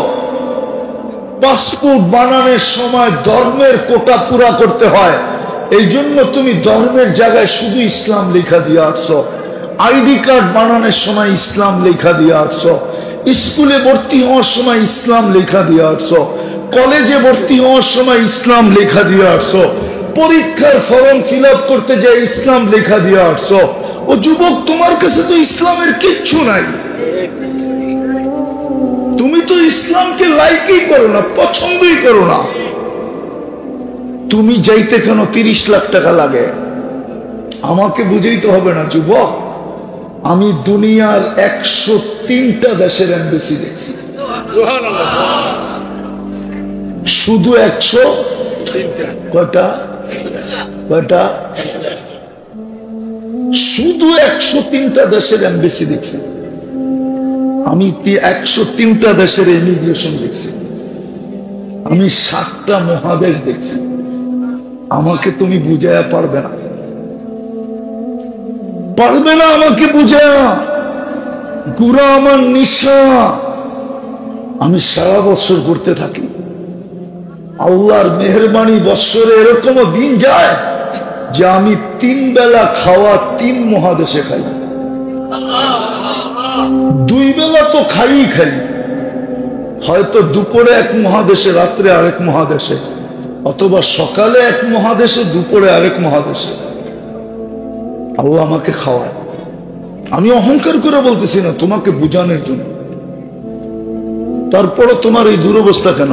পাসপোর্ট বানানোর সময় ধর্মের কোটা পুরা করতে হয়, এই জন্য তুমি ধর্মের জায়গায় শুধু ইসলাম লেখা দিয়ে আসছো। আইডি কার্ড বানানোর সময় ইসলাম লেখা দিয়ে আসছো, স্কুলে ভর্তি হওয়ার সময় ইসলাম লেখা দিয়ে আসছো, কলেজে ভর্তি হওয়ার সময় ইসলাম লেখা দিয়ে আসছো, পরীক্ষার ফর্ম ফিল আপ করতে যায় ইসলাম লেখা দিয়ে আসছো। ও যুবক, তোমার কাছে তো ইসলামের কিচ্ছু নাই। তুমি তো ইসলামকে লাইকই করো না, পছন্দই করো না। তুমি যাইতে কেন 30 লাখ টাকা লাগে? আমাকে বুঝাইতে হবে না যুবক, আমি দুনিয়ার 103টা দেশের এমবেসি দেখছি। শুধু 100 কয়টা? কয়টা? শুধু 103টা দেশের এমবেসি দেখছি। আমি 103টা দেশের ইমিগ্রেশন দেখছি। আমি 7টা মহাদেশ দেখছি। আমাকে তুমি বুঝাইয়া পারবে না, পারবে না আমাকে বুঝাইয়া। গুরা আমার নিশা, আমি সারা বছর করতে থাকি। আল্লাহর মেহেরবানি, বৎসরে এরকমও দিন যায় যে আমি 3 বেলা খাওয়া 3 মহাদেশে খাই। 2 বেলা তো খাই, হয়তো দুপুরে এক মহাদেশে, রাত্রে আরেক মহাদেশে, অথবা সকালে এক মহাদেশে, দুপুরে আরেক মহাদেশে আল্লাহ আমাকে খাওয়ায়। আমি অহংকার করে বলতেছি না, তোমাকে বুঝানোর জন্য। তারপরে তোমার এই দুরবস্থা কেন?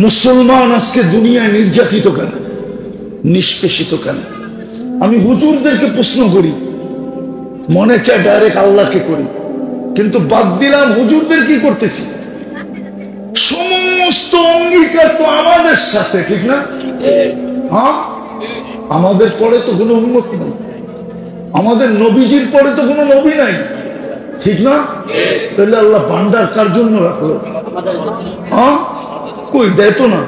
মুসলমান আজকে দুনিয়ায় নির্যাতিত কেন, নিষ্পেষিত কেন? আমি হুজুরদেরকে প্রশ্ন করি, মনে চায় ডাইরেক্ট আল্লাহকে করি, কিন্তু বাদ দিলাম হুজুরদের কি করতেছি। সমস্ত অঙ্গীকার তো আমাদের সাথে, ঠিক না? হ্যাঁ, আমাদের পরে তো কোনো উন্মত নেই, আমাদের নবীজির পরে তো কোনো নবী নাই, ঠিক না? তাহলে আল্লাহ ভান্ডার কার জন্য রাখলো? হ্যাঁ, কই দেয় তো না।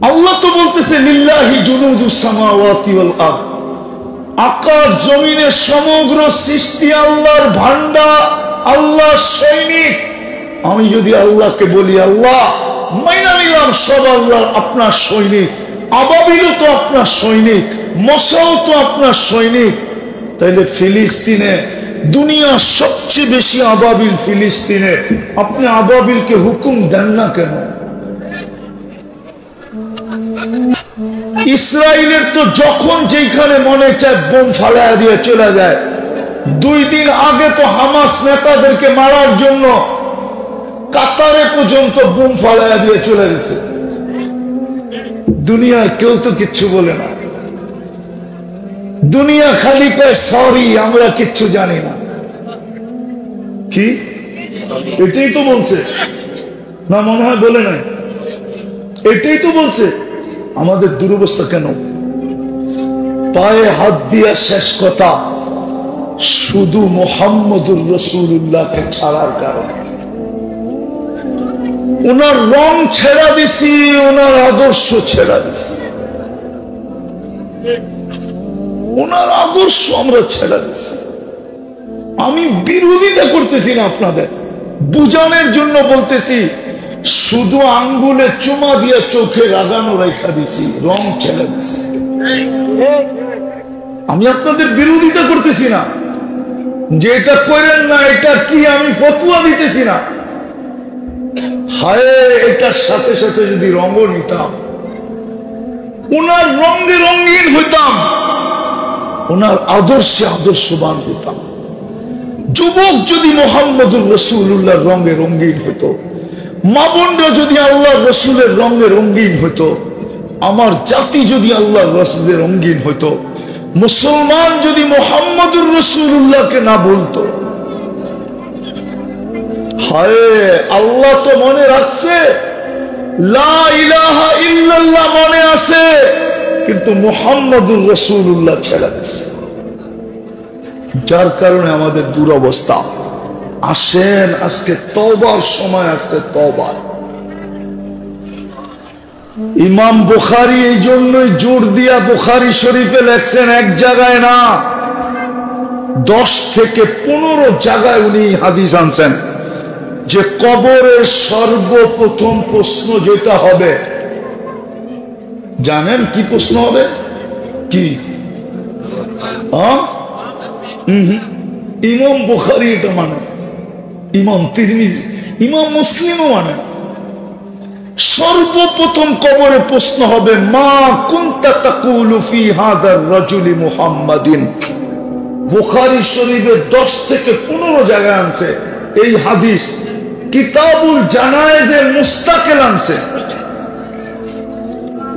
আল্লাহ তো বলতেছে লিল্লাহি জুনুদুস সামাওয়াতি ওয়াল আরদ, আকাশ জমিনের সমগ্র সৃষ্টি আল্লাহর ভান্ডার, আল্লাহর সৈনিক। আমি যদি আল্লাহকে বলি আল্লাহ, মাইনা নিলাম সব আল্লাহ আপনার সৈনিক, আবাবিলও তো আপনার সৈনিক, মশাও তো আপনার সৈনিক, তাইলে ফিলিস্তিনে, দুনিয়ার সবচেয়ে বেশি আবাবিল ফিলিস্তিনে, আপনি আবাবিলকে হুকুম দেন না কেন? ইসরায়েলের তো যখন যেখানে মনে চায় বোম ফালায়া দিয়ে চলে যায়। 2 দিন আগে তো হামাস নেতাদেরকে মারার জন্য কাতারে পর্যন্ত বোম ফালায়া দিয়ে চলে গেছে। দুনিয়ার কেউ তো কিচ্ছু বলে না, দুনিয়া খালি কয় সরি, আমরা কিচ্ছু জানি না। কি এটাই তো বলছে না? মনে হয় বলে নাই, এটাই তো বলছে। আমাদের দুরবস্থা কেন? পায়ে হাত দিয়া শেষ কথা, শুধু মুহাম্মদুর রাসূলুল্লাহকে ছাড়ার কারণে। ওনার রং ছেড়া দিছি, ওনার আদর্শ ছেড়া দিছি, ওনার আদর্শ আমরা ছেড়া দিছি। আমি বিরোধিতা করতেছি না, আপনাদের বুঝানোর জন্য বলতেছি। শুধু আঙ্গুলে চুমা দিয়ে চোখে লাগানো রেখা দিছি, রং ছেড়ে দিছি। আমি আপনাদের বিরোধিতা করতেছি না যে এটা করেন না, এটা কি আমি ফতোয়া দিতেছি না। হায়, এটার সাথে সাথে যদি রঙ নিতাম, ওনার রঙে রঙিন হইতাম, ওনার আদর্শে আদর্শবান হইতাম। যুবক যদি মুহাম্মদুর রাসূলুল্লাহর রঙে রঙিন হতো, মা বোনরা যদি আল্লাহর রাসূলের রঙে রঙিন হতো, আমার জাতি যদি আল্লাহর রাসূলের রঙিন হতো, মুসলমান যদি মুহাম্মদুর রাসূলুল্লাহকে না বলতো। হায়, আল্লাহ তো মনে রাখছে, লা ইলাহা ইল্লাল্লাহ মনে আছে, কিন্তু মুহাম্মদুর রাসূলুল্লাহ ছেড়ে দিয়েছে। যার কারণে আমাদের দুরবস্থা। আসেন, আজকে তওবার সময়, আজকে তওবা। ইমাম বুখারী এই জন্যই জোর দিয়া বুখারী শরীফে লেখছেন, এক জায়গায় না 10 থেকে 15 জায়গায় উনি হাদিস আনছেন যে কবরের সর্বপ্রথম প্রশ্ন যেটা হবে, জানেন কি প্রশ্ন হবে? কি? ইমাম বুখারী এটা মানে, ইমাম তিরমিজি, ইমাম মুসলিমও মানে। সর্বপ্রথম কবরে প্রশ্ন হবে, মা কুনতা তাকুলু ফি হাদার রাজুলি মুহাম্মাদিন। বুখারী শরীফে 10 থেকে 15 জায়গায় আনছে এই হাদিস। কিতাবুল জানায়েজে মুস্তাকিল আনছে,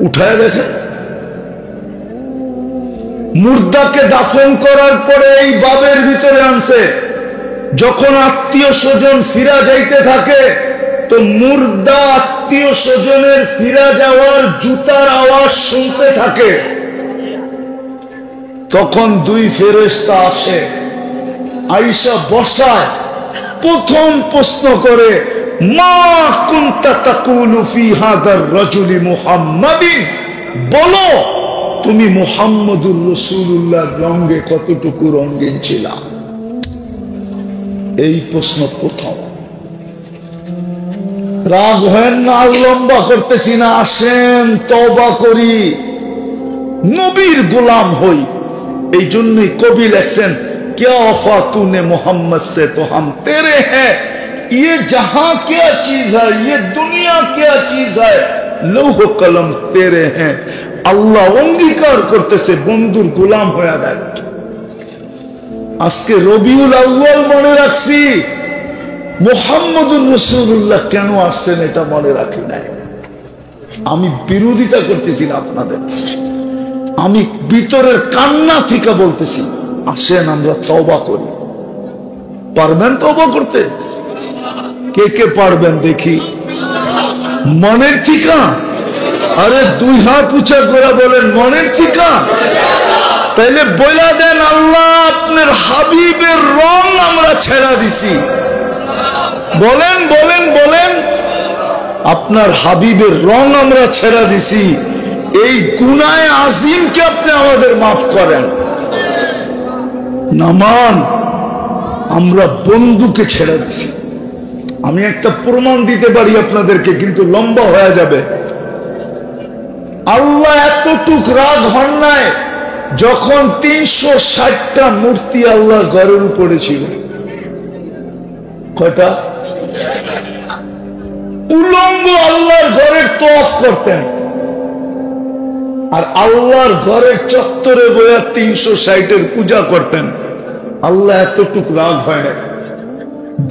উঠায় দেখেন। মুর্দাকে দাফন করার পরে এই বাবের ভিতরে আনছে, যখন আত্মীয় স্বজন ফিরা যাইতে থাকে, তো মুর্দা আত্মীয় স্বজনের ফিরা যাওয়ার জুতার আওয়াজ শুনতে থাকে। তখন 2 ফেরেশতা আসে, আয়েশা বসায়, প্রথম প্রশ্ন করে, মা কুনতা তাকুলু ফি হাযার রাজুলি মুহাম্মাদিন, বলো তুমি মুহাম্মদুর রাসূলুল্লাহ রঙে কতটুকু রঙিন ছিলা? এই প্রশ্ন প্রথম। রাগ হয় না, লম্বা করতেছি না, আসেন তওবা করি, নবীর গোলাম হই। এই জন্যই কবি লেখছেন, क्या वफा तूने मोहम्मद से तो हम तेरे हैं, ये जहां क्या चीज है, ये दुनिया क्या चीज है, लौह कलम तेरे हैं। আল্লাহ অঙ্গীকার করতেছে বন্ধুর গোলাম হয়ে দেখ। আজকে রবিউল আউয়াল মনে রাখছি, মুহাম্মদুর রাসূলুল্লাহ কেন আসছেন এটা মনে রাখি নাই। আমি বিরোধিতা করতেছি না আপনাদের, আমি ভিতরের কান্না থেকে বলতেছি, আসেন আমরা তওবা করি। পারবেন তওবা করতে? কে কে পারবেন দেখি মনের ঠিকা? আরে দুই হাত উঁচা করে বলেন মনের ঠিকা। তাইলে বইলা দেন, আল্লাহ আপনার হাবিবের রং আমরা ছেড়া দিছি। বলেন বলেন বলেন, আপনার হাবিবের রং আমরা ছেড়া দিছি, এই গুনাহে আজিমকে আপনি আমাদের মাফ করেন। নামান আমরা বন্ধুকে ছেড়ে দিছি। আমি একটা প্রমাণ দিতে পারি আপনাদেরকে, কিন্তু লম্বা হয়ে যাবে। আল্লাহ এতটুক রাগ হন নাই যখন 360টা মূর্তি আল্লাহর ঘরের উপরে ছিল। কয়টা? উলঙ্গ আল্লাহর ঘরের তওয়াফ করতেন, আর আল্লাহর ঘরের চত্বরে বইয়া 360-এর পূজা করতেন। আল্লাহ এতটুক রাগ হয় না।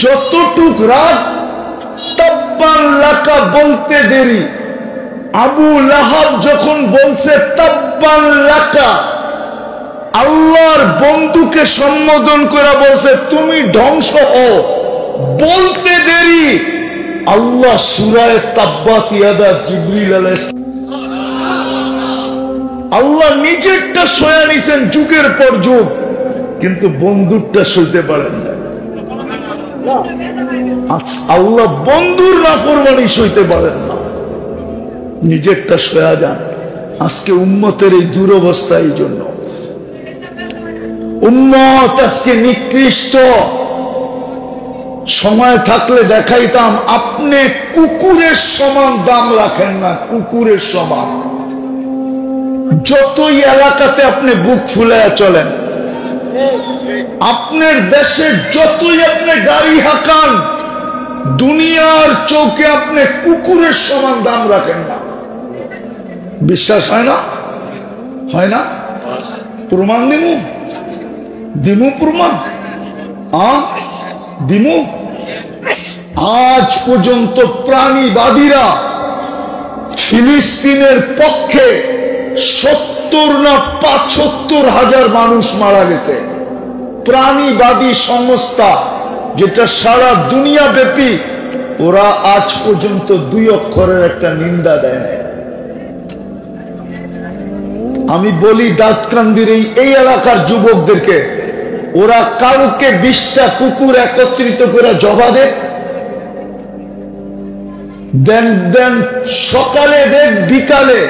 যতটুক রাগ তাব্বান লাকা বলতে দেরি, আবু লাহাব যখন বলছে তাব্বান লাকা, আল্লাহর বন্ধুকে সম্বোধন করে বলছে তুমি ধ্বংস হও, বলতে দেরি আল্লাহ সূরা তাব্বাত ইয়াদা জিবরিল আলাইহিস, আল্লাহ নিজেরটা সয়া নিছেন যুগের পর যুগ, কিন্তু বন্ধুরটা সইতে পারেন না। আল্লাহ বন্ধুর নাফরমানি সইতে পারেন না, নিজেরটা সয়া যান। আজকে উম্মতের এই দুরবস্থা, এই জন্য উম্মত আজকে নিকৃষ্ট। সময় থাকলে দেখাইতাম, আপনি কুকুরের সমান দাম রাখেন না, কুকুরের সমান। যতই এলাকাতে আপনি বুক ফুলাইয়া চলেন, আপনার দেশে যতই আপনি গাড়ি হাঁকান, দুনিয়ার চৌকে আপনি কুকুরের সমান দাম রাখেন না। বিশ্বাস হয় না? হয় না? প্রমাণ দিমু দিমু প্রমাণ দিমু। আজ পর্যন্ত প্রাণীবাদীরা ফিলিস্তিনের পক্ষে 70 না 75 হাজার মানুষ মারা গেছে। প্রাণীবাদী সংস্থা যেটা সারা দুনিয়া ব্যাপী, ওরা আজ পর্যন্ত 2 অক্ষরের একটা নিন্দা দেয় না। আমি বলি দাঁতকান্দির এই এলাকার যুবকদেরকে, ওরা কালকে 20টা কুকুর একত্রিত করে জবা দেন সকালে দেখ বিকালে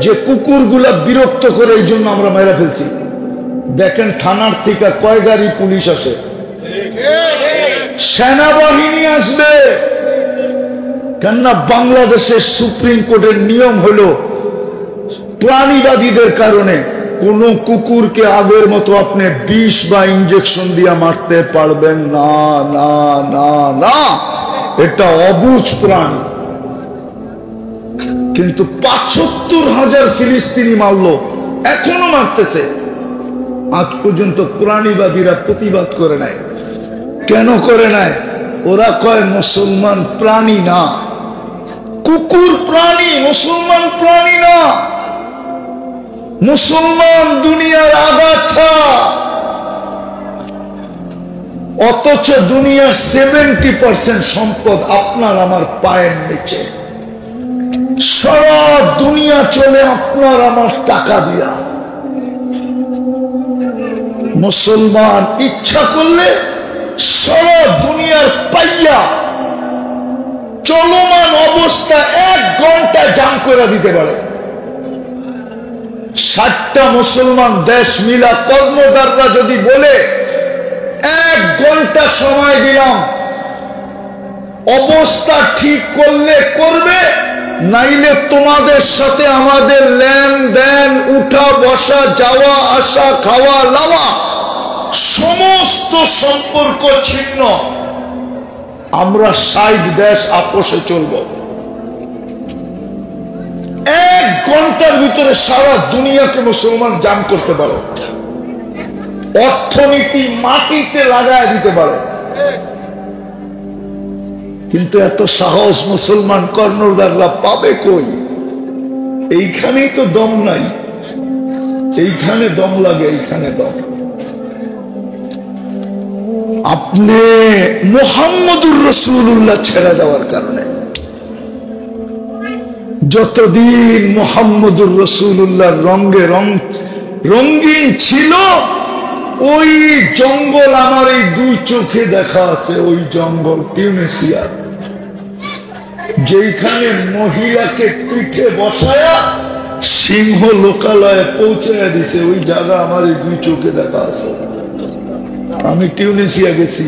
যে কুকুরগুলা বিরক্ত করে, এই জন্য আমরা মেরে ফেলছি। দেখেন থানার থেকে কয় গাড়ি পুলিশ আসে, সেনাবাহিনী আসবে। কেননা বাংলাদেশের সুপ্রিম কোর্টের নিয়ম হলো, প্রাণীবাদীদের কারণে কোন কুকুরকে আগের মতো আপনি বিষ বা ইঞ্জেকশন দিয়ে মারতে পারবেন না, না না না, এটা অবুঝ প্রাণী। কিন্তু 75 হাজার ফিলিস্তিনি মারলো, এখনো মারতেছে। আজ পর্যন্ত প্রাণীবাদীরা প্রতিবাদ করে নাই। কেন করে নাই? ওরা কয় মুসলমান প্রাণী না, কুকুর প্রাণী, মুসলমান প্রাণী না। মুসলমান দুনিয়ার আগাছা, অথচ দুনিয়ার 70% সম্পদ আপনার আমার পায়ের নিচে। সারা দুনিয়া চলে আপনার আমার টাকা দিয়া। মুসলমান ইচ্ছা করলে সারা দুনিয়ার পাইয়া চলমান অবস্থা 1 ঘন্টা জাম করে দিতে পারে। 60টা মুসলমান দেশ মিলা কর্মদাররা যদি বলে 1 ঘন্টা সময় দিলাম, অবস্থা ঠিক করলে করবে, নাইলে তোমাদের সাথে আমাদের লেনদেন, উঠা বসা, যাওয়া আসা, খাওয়া লাওয়া সমস্ত সম্পর্ক ছিন্ন, আমরা 60 দেশ আপোষে চলব। 1 ঘন্টার ভিতরে সারা দুনিয়াকে মুসলমান জাম করতে পারে, অর্থনীতি মাটিতে লাগায় দিতে পারে। কিন্তু এত সাহস মুসলমান কর্ণধাররা পাবে কই? এইখানেই তো দম নাই। এইখানে দম লাগে, এইখানে দম। আপনি মুহাম্মদুর রাসূলুল্লাহ ছেড়ে দেওয়ার কারণে, যতদিন মুহাম্মদুর রাসূলুল্লাহর রঙে রঙিন ছিল, ওই জঙ্গল আমার এই 2 চোখে দেখা আছে। ওই জঙ্গল টিউনিসিয়া, যেখানে মহিলাকে পিঠে বসায়া সিংহ লোকালয়ে পৌঁছায় দিছে, ওই জায়গা আমার এই 2 চোখে দেখা আছে। আমি টিউনিসিয়া গেছি,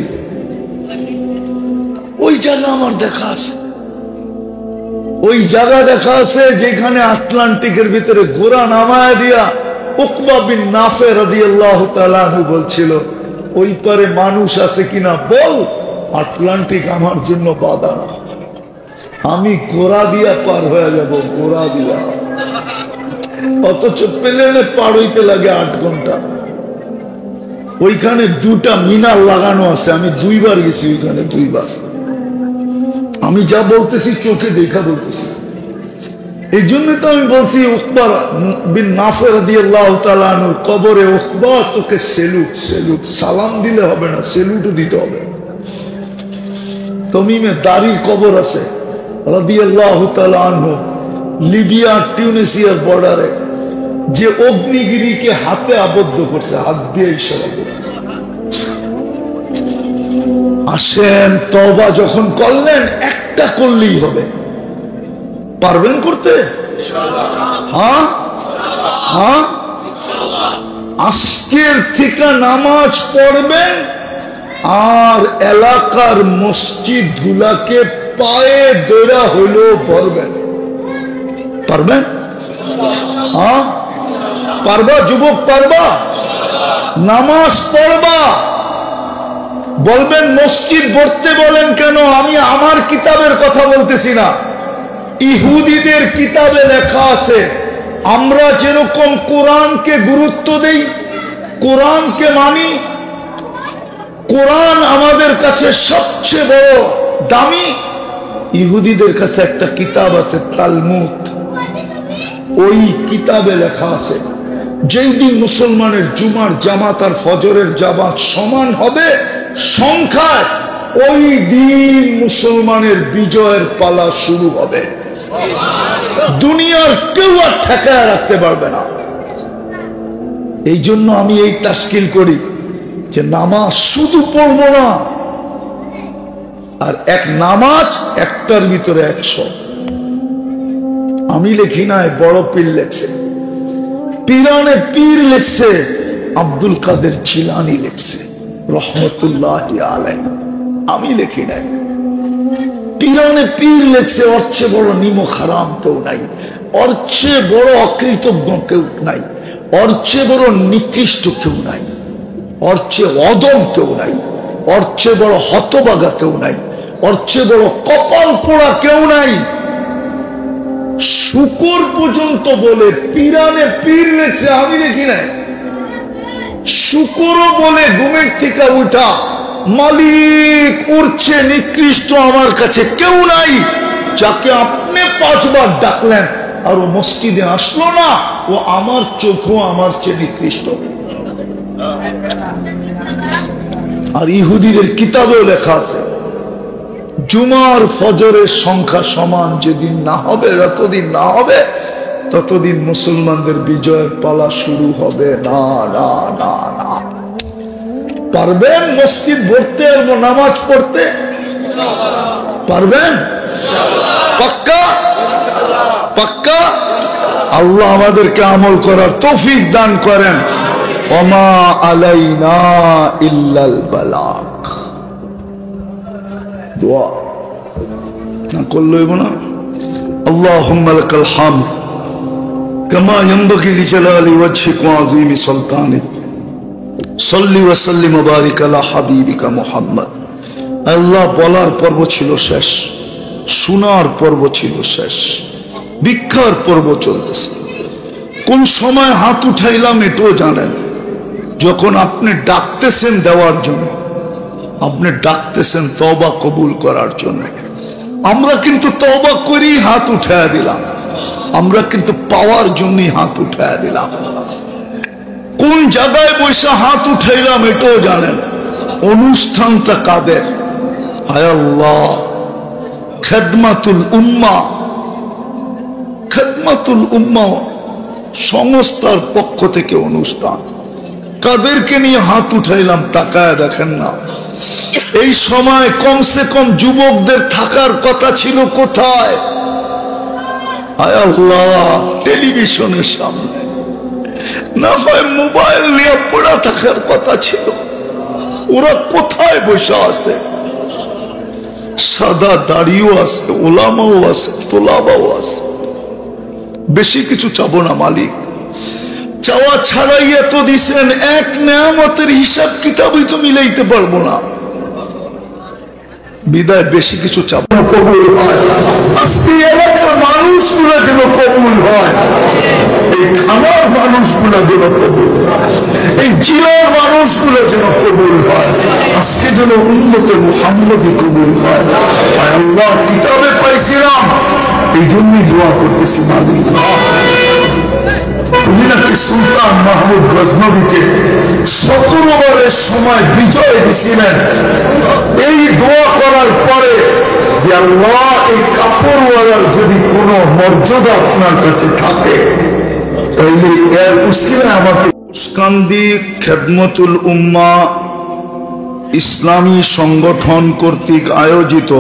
ওই জায়গা আমার দেখা আছে। ওই জায়গা দেখা আছে যেখানে আটলান্টিকের ভিতরে ঘোড়া নামায় দিয়া উকবা বিন নাফে রাদিয়াল্লাহু তাআলা আনহু বলছিল, ওই পারে মানুষ আছে কিনা বল, আটলান্টিক আমার জন্য বাধা না, আমি ঘোড়া দিয়া পার হয়ে যাব, ঘোড়া দিয়া। অথচ প্লেনে পার হইতে লাগে 8 ঘন্টা। ওইখানে 2টা মিনার লাগানো আছে, আমি 2 বার গেছি ওইখানে, 2 বার। আমি যা বলতেছি চোখে দেখা বলতেছি। এই জন্য তো আমি বলছি উকবা বিন নাফে রাদিয়াল্লাহু তাআলা আনহুর কবরে, উকবা তোকে সেলুট, সেলুট, সালাম দিলে হবে না, সেলুটও দিতে হবে। তমিমে দারির কবর আছে রাদিয়াল্লাহু তাআলা আনহু, লিবিয়া টিউনিসিয়ার বর্ডারে, যে অগ্নিগিরিকে হাতে আবদ্ধ করছে, হাত দিয়ে ইশারা করে। আসেন, তওবা যখন করলেন, একটা করলেই হবে। পারবেন করতে? হ্যাঁ হ্যাঁ, আজকের থেকে নামাজ পড়বেন, আর এলাকার মসজিদ গুলাকে পায়ে দৌড়া হইলেও পড়বেন। পারবেন? হ্যাঁ পারবা? যুবক পারবা? নামাজ পড়বা। বলবেন মসজিদ ভরতে বলেন কেন? আমি আমার কিতাবের কথা বলতেছি না, ইহুদিদের কিতাবে লেখা আছে, আমরা যেরকম কোরআনকে গুরুত্ব দেই, কোরআনকে মানি, কোরআন আমাদের কাছে সবচেয়ে বড় দামি, ইহুদিদের কাছে একটা কিতাব আছে তালমুদ, ওই কিতাবে লেখা আছে যেই দিন মুসলমানের জুমার জামাত আর ফজরের জামাত সমান হবে সংখ্যায়, ওই দিন মুসলমানের বিজয়ের পালা শুরু হবে। দুনিয়ার কেউ আর ঠেকায় রাখতে পারবে না। এই জন্য আমি এই তাশকিল করি যে নামাজ শুধু পড়বো না, আর এক নামাজ একটার ভিতরে 100। আমি লেখি নাই, বড় পীর লেখছে, পীরানে পীর লেখছে, আব্দুল কাদের জিলানী লেখছে রহমতুল্লাহি আলাইহি, আমি লেখি নাই। পীরানে পীর লেখছে, ওর চেয়ে বড় নিমক হারাম কেউ নাই, ওর চেয়ে বড় অকৃতজ্ঞ কেউ নাই, ওর চেয়ে বড় নিকৃষ্ট কেউ নাই, ওর চেয়ে অদম কেউ নাই, ওর চেয়ে বড় হতবাগা কেউ নাই, ওর চেয়ে বড় কপাল পোড়া কেউ নাই। শুকর পর্যন্ত বলে পীরানে পীর লেখছে, আমি দেখি নাই। শুকরও বলে ঘুমের থেকে উঠা, মালিক উঠছে নিকৃষ্ট আমার কাছে কেউ নাই, যাকে আপনি 5 বার ডাকলেন আর ও মসজিদে আসলো না, ও আমার চোখও আমার চেয়ে নিকৃষ্ট। আর ইহুদিদের কিতাবেও লেখা আছে, জুমার ফজরের সংখ্যা সমান যেদিন না হবে, যতদিন না হবে ততদিন মুসলমানদের বিজয়ের পালা শুরু হবে না। না না না, পারবেন মসজিদ ভরতে আর নামাজ পড়তে? পারবেন? পাক্কা পাক্কা। আল্লাহ আমাদেরকে আমল করার তৌফিক দান করেন। ওমা আলাইনা ইল্লাল বালাগ। দোয়া না করলেই না। আল্লাহুম্মা লাকাল হামদ কামা ইয়ানবাগি লিজালালি ওয়াজহিক ওয়া আযীমি সুলতানিক। সাল্লি ওয়া সাল্লিম ওয়া বারিক আলা হাবিবিকা মুহাম্মদ। আল্লাহ বলার পর্ব ছিল শেষ, শোনার পর্ব ছিল শেষ, ভিক্ষার পর্ব চলতেছে। কোন সময় হাত উঠাইলাম এটাও জানেন। যখন আপনি ডাকতেছেন দেওয়ার জন্য, আপনি ডাকতেছেন তওবা কবুল করার জন্য। আমরা কিন্তু তওবা করি হাত উঠায়া দিলাম, আমরা কিন্তু পাওয়ার জন্যই হাত উঠায়া দিলাম। কোন জায়গায় বসে হাত উঠাইলাম এটাও জানেন। অনুষ্ঠানটা কাদের? আয় আল্লাহ, খেদমাতুল উম্মা, খেদমাতুল উম্মা সংস্থার পক্ষ থেকে অনুষ্ঠান। কাদেরকে নিয়ে হাত উঠাইলাম তাকায় দেখেন না। এই সময় কমসে কম যুবকদের থাকার কথা ছিল কোথায়? আয় আল্লাহ, টেলিভিশনের সামনে, না হয় মোবাইল নিয়ে পড়া থাকার কথা ছিল। ওরা কোথায় বসে আছে? সাদা দাড়িও আছে, ওলামাও আছে, তোলাবাও আছে। বেশি কিছু চাবো না মালিক, চাওয়া ছাড়াই এত দিছেন। এক নেয়ামতের হিসাব কিতাবই তো মিলাইতে পারবো না, বিদায় বেশি কিছু চাবো না। কবুল হয় আজকে এলাকার মানুষগুলো যেন কবুল হয়, এই থানার মানুষগুলো যেন কবুল হয়, এই জেলার মানুষগুলো যেন কবুল হয়। আজকে যেন উম্মতে মুহাম্মদী কবুল হয়। আল্লাহ কিতাবে পাইছিলাম, এই জন্যই দোয়া করতেছি মালিক, তুমি নাকি সুলতান মাহমুদ গজনবীকে 17 বারের সময় বিজয় দিছিলেন। এই দোয়া করার পরে যে আল্লাহ, এই কাপড়ওয়ালার যদি কোনো মর্যাদা আপনার কাছে থাকে তাহলে এর উসিলায় আমাকে। উস্কান্দি খেদমতুল উম্মা ইসলামী সংগঠন কর্তৃক আয়োজিত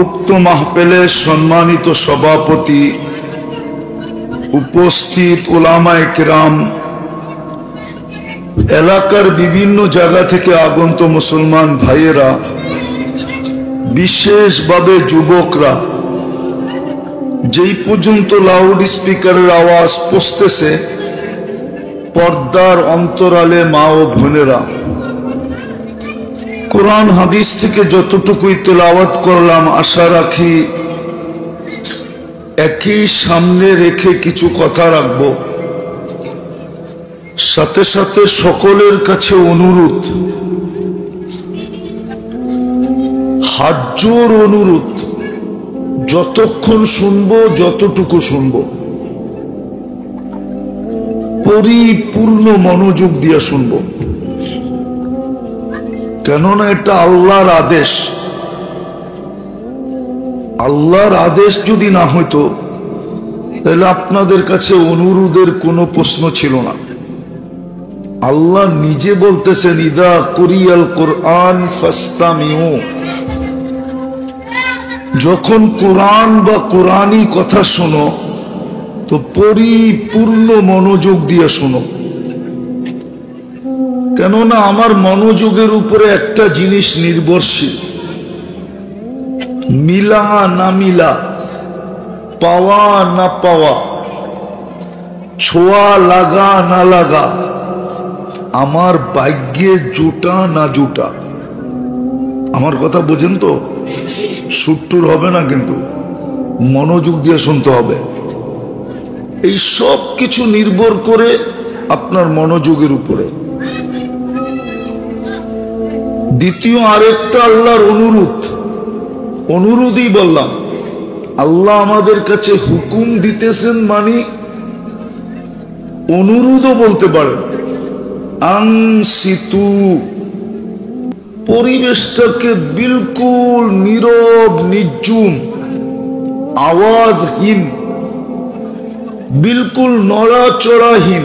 উক্ত মাহফিলের সম্মানিত সভাপতি, উপস্থিত উলামায়ে কেরাম, এলাকার বিভিন্ন জায়গা থেকে আগত মুসলমান ভাইয়েরা, বিশেষভাবে যুবকরা, যেই পর্যন্ত লাউড স্পিকারের আওয়াজ পৌঁছতেছে, পর্দার অন্তরালে মা ও বোনেরা, কোরআন হাদিস থেকে যতটুকুই তেলাওয়াত করলাম, আশা রাখি একই সামনে রেখে কিছু কথা রাখব। সাথে সাথে সকলের কাছে অনুরোধ, হাত জোর অনুরোধ, যতক্ষণ শুনবো, যতটুকু শুনবো, পরিপূর্ণ মনোযোগ দিয়ে শুনবো। কেননা এটা আল্লাহর আদেশ। আল্লাহর আদেশ যদি না হইতো তাহলে আপনাদের কাছে অনুরোধের কোনো প্রশ্ন ছিল না। আল্লাহ নিজে বলতেছেন, ইদা কুরিয়াল কুরআন ফাসতামিউ, যখন কোরআন বা কোরআনী কথা শোনো তো পরিপূর্ণ মনোযোগ দিয়ে শোনো। কেননা আমার মনোযোগের উপরে একটা জিনিস নির্ভরশীল, মিলা না মিলা, পাওয়া না পাওয়া, ছোঁয়া লাগা না লাগা, আমার ভাগ্যে জুটা না জুটা। আমার কথা বোঝেন তো? সুট্টুর হবে না, কিন্তু মনোযোগ দিয়ে শুনতে হবে। এই সব কিছু নির্ভর করে আপনার মনোযোগের উপরে। দ্বিতীয় আরেকটা আল্লাহর অনুরোধই বললাম। আল্লাহ আমাদের কাছে হুকুম দিতেছেন, মানে অনুরোধও বলতে পারেন। আনসিতু, পরিবেশটাকে বিলকুল নীরব, নির্জুম, আওয়াজহীন, বিলকুল নড়াচড়াহীন।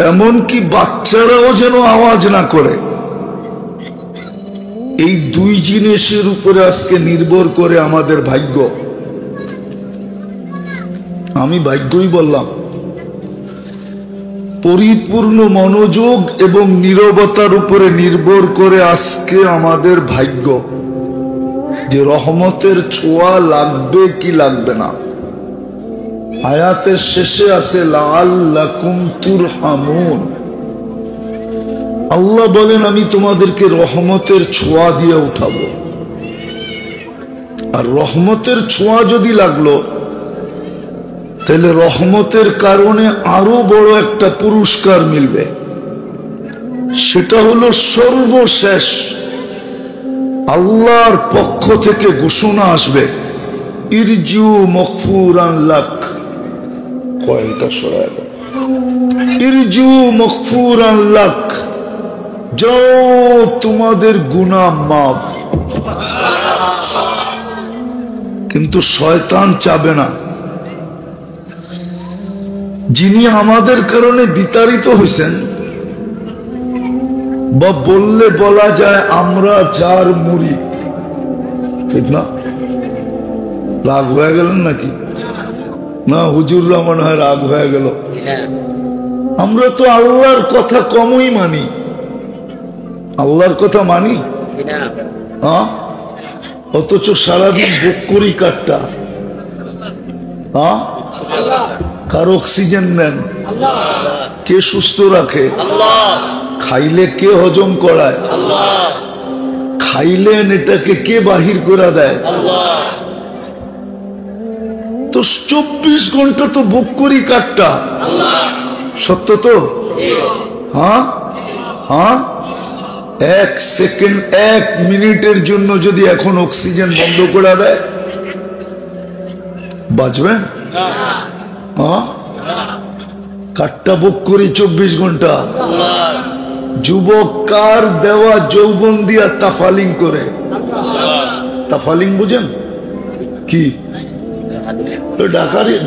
এমনকি বাচ্চারাও যেন আওয়াজ না করে। এই দুই জিনিসের উপরে আজকে নির্ভর করে আমাদের ভাগ্য। আমি ভাগ্যই বললাম। পরিপূর্ণ মনোযোগ এবং নীরবতার উপরে নির্ভর করে আজকে আমাদের ভাগ্য, যে রহমতের ছোঁয়া লাগবে কি লাগবে না। আয়াতের শেষে আছে লাআল্লাকুম তুরহামুন। আল্লাহ বলেন আমি তোমাদেরকে রহমতের ছোঁয়া দিয়ে উঠাবো। আর রহমতের ছোঁয়া যদি লাগলো, তাহলে রহমতের কারণে আরো বড় একটা পুরস্কার মিলবে। সেটা হলো সর্বশেষ আল্লাহর পক্ষ থেকে ঘোষণা আসবে, ইরজিউ মাগফুরান লাক। কয়টা সরায় দাও। ইরজিউ মাগফুরান লাক, যাও তোমাদের গুনাহ মাফ। কিন্তু শয়তান চাবে না। যিনি আমাদের কারণে বিতাড়িত হয়েছেন, বা বললে বলা যায় আমরা যার মুরিদ, ঠিক না? রাগ হয়ে গেলেন নাকি? না হুজুররা মনে হয় রাগ হয়ে গেল। আমরা তো আল্লাহর কথা কমই মানি। আল্লাহর কথা মানি, হ্যাঁ, অথচ সারাদিন বুক করি কাটটা। হ্যাঁ, কার অক্সিজেন নেন? কে সুস্থ রাখে? খাইলে কে হজম করায়? খাইলেন এটাকে কে বাহির করে দেয়? তো 24 ঘন্টা তো বুক করি কাটটা। সত্য তো? হ্যাঁ হ্যাঁ। 1 সেকেন্ড 1 মিনিটের জন্য যদি এখন অক্সিজেন বন্ধ করে দেয়, বাঁচবেন? হ্যাঁ, কাটটা বুক করি 24 ঘন্টা। যুবক কার দেওয়া যৌবন দিয়া তাফালিং করে। তাফালিং বুঝেন কি?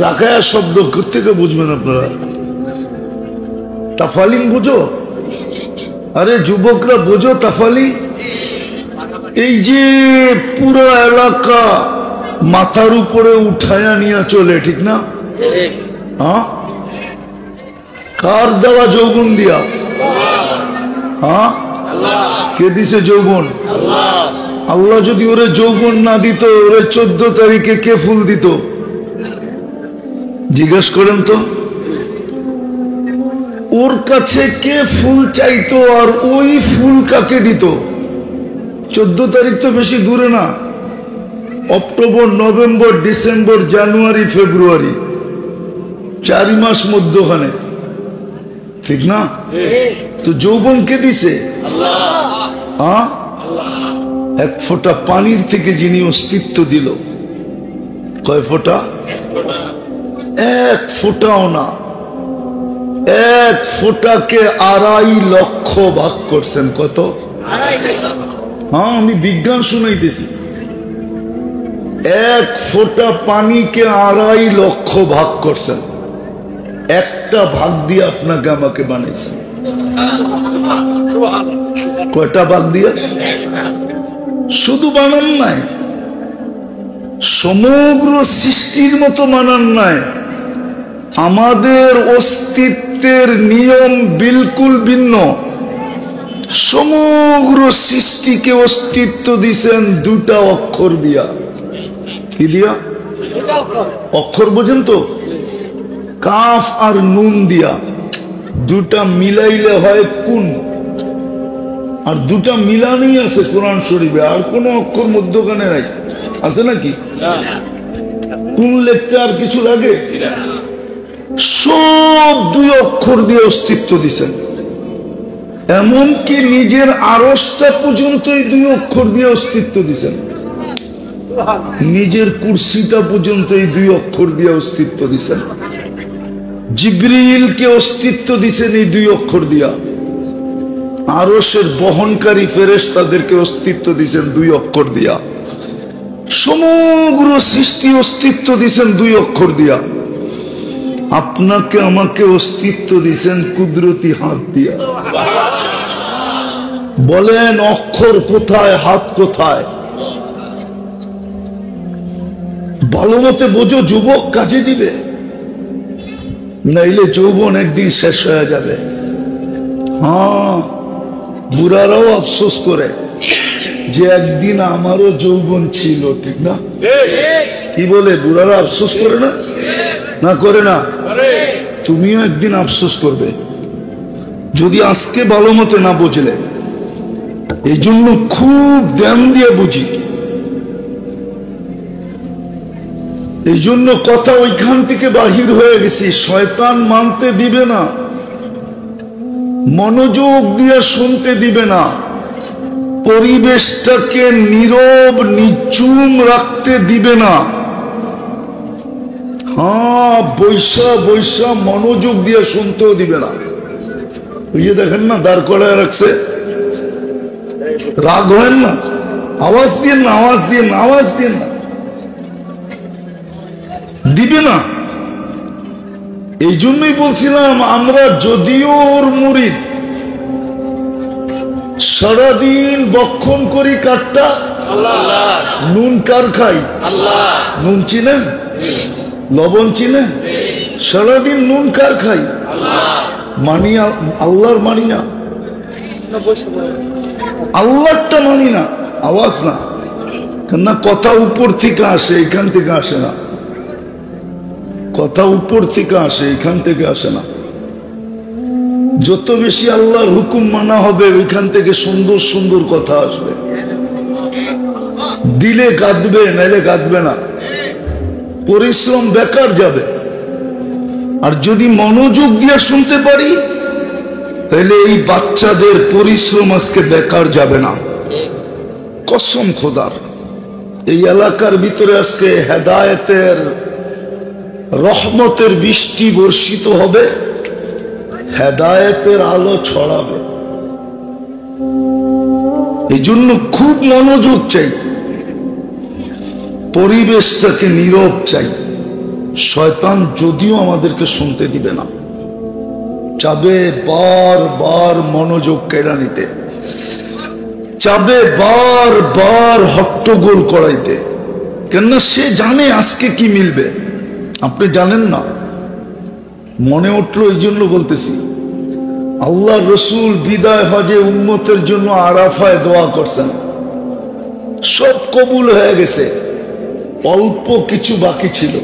ঢাকায় শব্দ থেকে বুঝবেন আপনারা। তাফালিং বুঝো? আরে যুবকরা বোঝো তাফালিং? এই যে পুরো এলাকা মাথার উপরে উঠায়া নিয়ে চলে, ঠিক না? হ্যাঁ, কার দেওয়া যৌবন দিয়া? হ্যাঁ, কে দিছে যৌবন? আল্লাহ যদি ওরে যৌবন না দিত, ওরে 14 তারিখে কে ফুল দিত? জিজ্ঞেস করেন তো। ওর কাছে কে ফুল চাইতো, আর ওই ফুল কাকে দিত? 14 তারিখ তো বেশি দূরে না। অক্টোবর, নভেম্বর, ডিসেম্বর, জানুয়ারি, ফেব্রুয়ারি, 4 মাস মধ্যখানে, ঠিক না? তো যৌবন কে দিছে? হ্যাঁ, 1 ফোঁটা পানির থেকে যিনি অস্তিত্ব দিল। কয় ফোঁটা? 1 ফোঁটাও না। 1 ফোঁটাকে 2.5 লক্ষ ভাগ করছেন। কত? হ্যাঁ, আমি বিজ্ঞান শুনাইতেছি। 1 ফোঁটা পানিকে 2.5 লক্ষ ভাগ করছেন। একটা ভাগ দিয়ে আপনাকে আমাকে বানাইছেন। কয়টা ভাগ দিয়ে? শুধু বানান নাই, সমগ্র সৃষ্টির মতো বানান নাই। আমাদের অস্তিত্বের নিয়ম বিলকুল ভিন্ন। সমগ্র সৃষ্টিকে অস্তিত্ব দিছেন 2টা অক্ষর দিয়া। কি দিয়া? অক্ষর বোঝেন তো? কাফ আর নুন দিয়া। 2টা মিলাইলে হয় কুন। আর 2টা মিলানেই আছে কোরআন শরীফে। আর কোন অক্ষর মধ্যখানে নাই, আছে নাকি? কুন লিখতে আর কিছু লাগে? সব 2 অক্ষর দিয়ে অস্তিত্ব দিছেন। এমনকি নিজের আরশটা পর্যন্ত এই 2 অক্ষর দিয়ে অস্তিত্ব দিছেন। নিজের কুরসিটা পর্যন্ত এই 2 অক্ষর দিয়ে অস্তিত্ব দিছেন। জিবরিলকে অস্তিত্ব দিছেন এই 2 অক্ষর দিয়া। আরশের বহনকারী ফেরেশতাদেরকে অস্তিত্ব দিছেন 2 অক্ষর দিয়া। সমগ্র সৃষ্টি অস্তিত্ব দিছেন 2 অক্ষর দিয়া। আপনাকে আমাকে অস্তিত্ব দিছেন কুদরতি হাত দিয়া। বলেন অক্ষর কোথায়, হাত কোথায়? ভালো মতে বোঝো, যুবক কাজে দিবে, নাইলে যৌবন একদিন শেষ হয়ে যাবে। হ্যাঁ, বুড়ারাও আফসোস করে যে একদিন আমারও যৌবন ছিল, ঠিক না? কি বলে, বুড়ারা আফসোস করে না? না করে না? তুমিও একদিন আফসোস করবে যদি আজকে ভালো মতো না বুঝলে। এই জন্য খুব ধ্যান দিয়ে বুঝি। এই জন্য কথা ওইখান থেকে বাহির হয়ে গেছি, শয়তান মানতে দিবে না, মনোযোগ দিয়ে শুনতে দিবে না, পরিবেশটাকে নীরব নিচুম রাখতে দিবে না। হ্যাঁ, বৈশা বৈশা মনোযোগ দিয়ে শুনতেও দিবে না। ওই যে দেখেন না, দাঁড় করায় রাখছে, রাগ হয় না, আওয়াজ দিয়ে না, আওয়াজ দিয়ে না, আওয়াজ দিয়ে না, দিবে না। এই জন্যই বলছিলাম, আমরা যদিও ওর মুরিদ, সারাদিন বক্ষণ করি কাঠটা, নুন কার খাই? নুন চিনেন? লবণ চিনেন? সারাদিন নুন কার খাই? মানি আল্লাহর, মানি না, আল্লাহটা মানি না। আওয়াজ না, কেননা কথা উপর থেকে আসে, এখান থেকে আসে না। কথা উপর থেকে আসে, এখান থেকে আসে না। যত বেশি আল্লাহর হুকুম মানা হবে, ওইখান থেকে সুন্দর সুন্দর কথা আসবে। দিলে কাঁদবে, নাইলে কাঁদবে না, পরিশ্রম বেকার যাবে। আর যদি মনোযোগ দিয়ে শুনতে পারি, তাহলে এই বাচ্চাদের পরিশ্রম আজকে বেকার যাবে না। কসম খোদার, এই এলাকার ভিতরে আজকে হেদায়েতের রহমতের বৃষ্টি বর্ষিত হবে, হেদায়েতের আলো ছড়াবে। এই জন্য খুব মনোযোগ চাই, পরিবেশটাকে নীরব চাই। শয়তান যদিও আমাদেরকে শুনতে দিবে না, চাবে বারবার মনোযোগ কেড়ে নিতে, চাবে বারবার হট্টগোল করাইতে। কেননা সে জানে আজকে কি মিলবে, আপনি জানেন না। মনে উঠলো, এই জন্য বলতেছি, আল্লাহ রসুল বিদায় হজে উম্মতের জন্য আরাফায় দোয়া করছেন, সব কবুল হয়ে গেছে, অল্প কিছু বাকি ছিল।